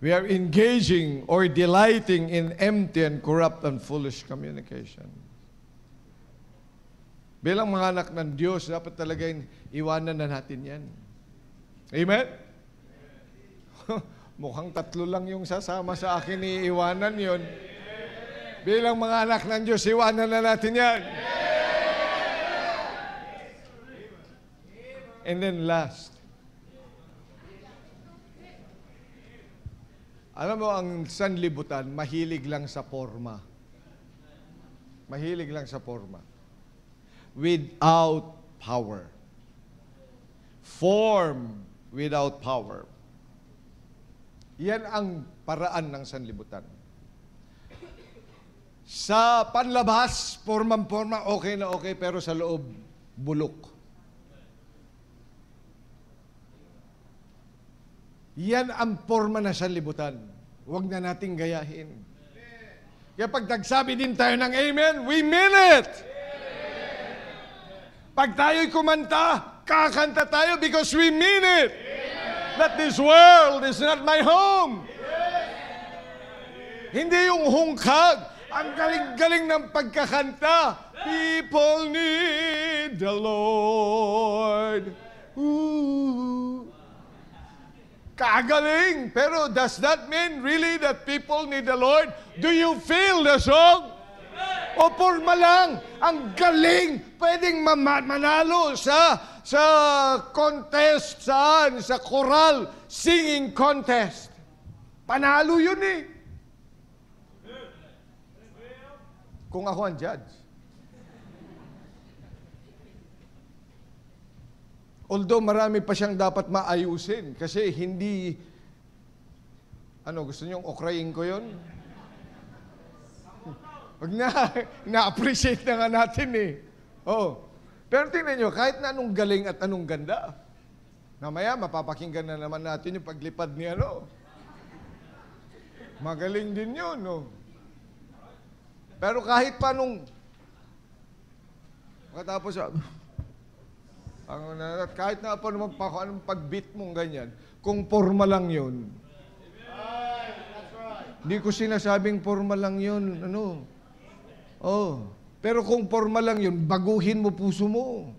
We are engaging or delighting in empty and corrupt and foolish communication. Bilang mga anak ng Diyos, dapat talaga iwanan na natin yan. Amen? Mukhang 3 lang yung sasama sa akin, iiwanan yon. Bilang mga anak ng Diyos, iwanan na natin yan. And then last, alam mo, ang sanlibutan, mahilig lang sa forma. Mahilig lang sa forma. Without power. Form without power. Yan ang paraan ng sanlibutan. Sa panlabas, formang-forma, okay na okay, pero sa loob, bulok. Yan ang forma ng sanlibutan. Huwag na nating gayahin. Kaya pag nagsabi din tayo ng amen, we mean it! Pag tayo'y kumanta, kakanta tayo because we mean it! That this world is not my home. Hindi yung hungkag. Ang galing-galing ng pagkakanta. People need the Lord. Ooh. Kagaling. Pero does that mean really that people need the Lord? Do you feel the song? O porma lang, ang galing, pwedeng manalo sa contest, saan? Sa choral singing contest. Panalo yun eh. Kung ako ang judge. Although marami pa siyang dapat maayusin kasi hindi, gusto niyong okrayin ko yun? Wag na-appreciate na nga natin eh. Oh. Pero tingnan nyo, kahit na anong galing at anong ganda, mamaya mapapakinggan na naman natin yung paglipad ni Magaling din yun, no? Pero kahit pa nung katapos kahit na pa naman pa anong pag-beat mong ganyan, kung forma lang yun. Hindi ko sinasabing forma lang yun, Oh, pero kung forma lang yun, baguhin mo puso mo.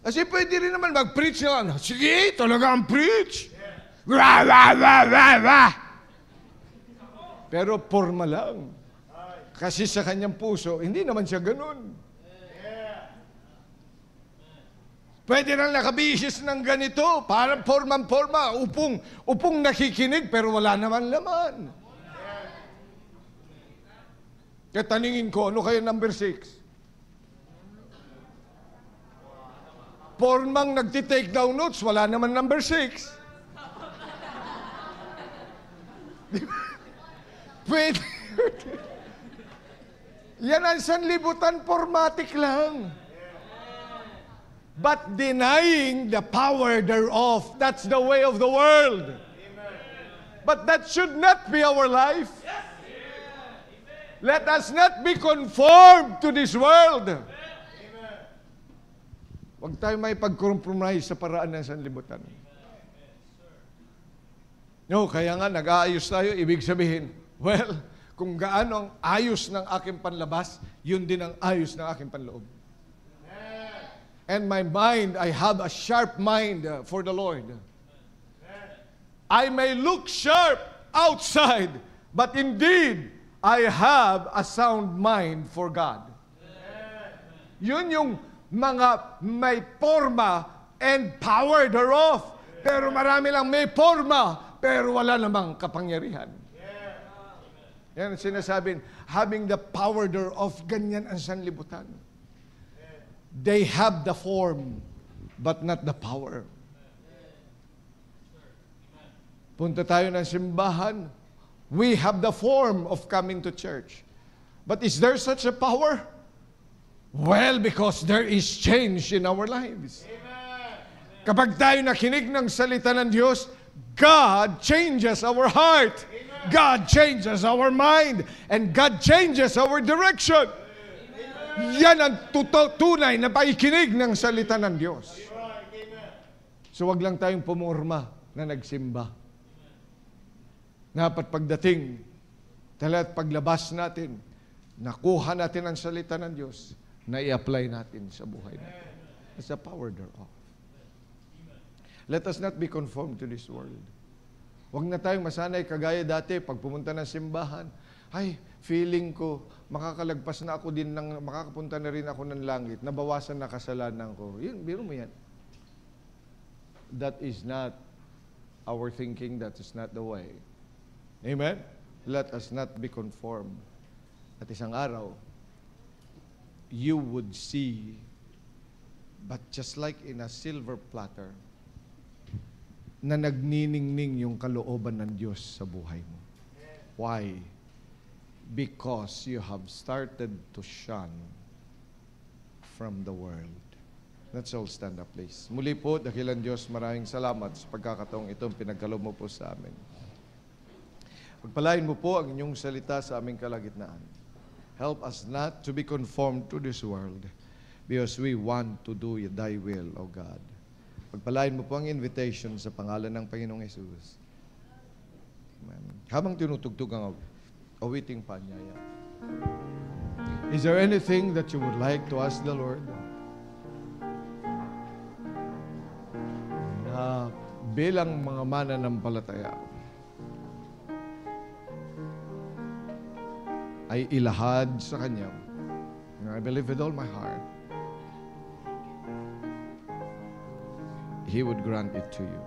Kasi pwede rin naman mag-preach na, sige, talaga ang preach. Wah, wah, wah, wah, wah. Pero forma lang. Kasi sa kanyang puso, hindi naman siya ganun. Pwede nang nakabihis ng ganito, parang forma, upong nakikinig, pero wala naman laman. Kaya taningin ko, ano kaya number 6? Formang nagtitake down notes, wala naman number 6. Pwede. Yan ang sanlibutan, formatic lang. But denying the power thereof, that's the way of the world. But that should not be our life. Let us not be conformed to this world. Huwag tayo may pag-compromise sa paraan ng sanlibutan. No, kaya nga nag-aayos tayo, ibig sabihin, well, kung gaano ang ayos ng aking panlabas, yun din ang ayos ng aking panloob. And my mind, I have a sharp mind for the Lord. I may look sharp outside, but indeed, I have a sound mind for God. Yun yung mga may forma and power thereof. Pero marami lang may forma, pero wala namang kapangyarihan. Yan ang sinasabing, having the power thereof, ganyan ang sanlibutan. They have the form, but not the power. Punta tayo ng simbahan, we have the form of coming to church. But is there such a power? Well, because there is change in our lives. Kapag tayo nakinig ng salita ng Diyos, God changes our heart. God changes our mind. And God changes our direction. Yan ang tunay na paikinig ng salita ng Diyos. So wag lang tayong pumurma na nagsimba. Dapat pagdating, tala't paglabas natin, nakuha natin ang salita ng Diyos, na i-apply natin sa buhay natin. It's the power thereof. Let us not be conformed to this world. Huwag na tayong masanay kagaya dati, pag pumunta ng simbahan, ay, feeling ko, makakalagpas na ako din, makakapunta na rin ako ng langit, nabawasan na kasalanan ko. Yun, biro mo yan. That is not our thinking, that is not the way. Amen? Let us not be conformed. At isang araw, you would see, but just like in a silver platter, na nagniningning yung kalooban ng Diyos sa buhay mo. Why? Because you have started to shun from the world. Let's all stand up, please. Muli po, dakilan Diyos, maraming salamat sa pagkakataong itong pinagkaloob mo po sa amin. Pagpalain mo po ang inyong salita sa aming kalagitnaan. Help us not to be conformed to this world because we want to do Thy will, O God. Pagpalain mo po ang invitation sa pangalan ng Panginoong Hesus. Amen. Habang tinutugtog ang awiting panyaya, is there anything that you would like to ask the Lord? Na bilang mga mananampalataya, ay ilahad sa Kanya. And I believe with all my heart, He would grant it to you.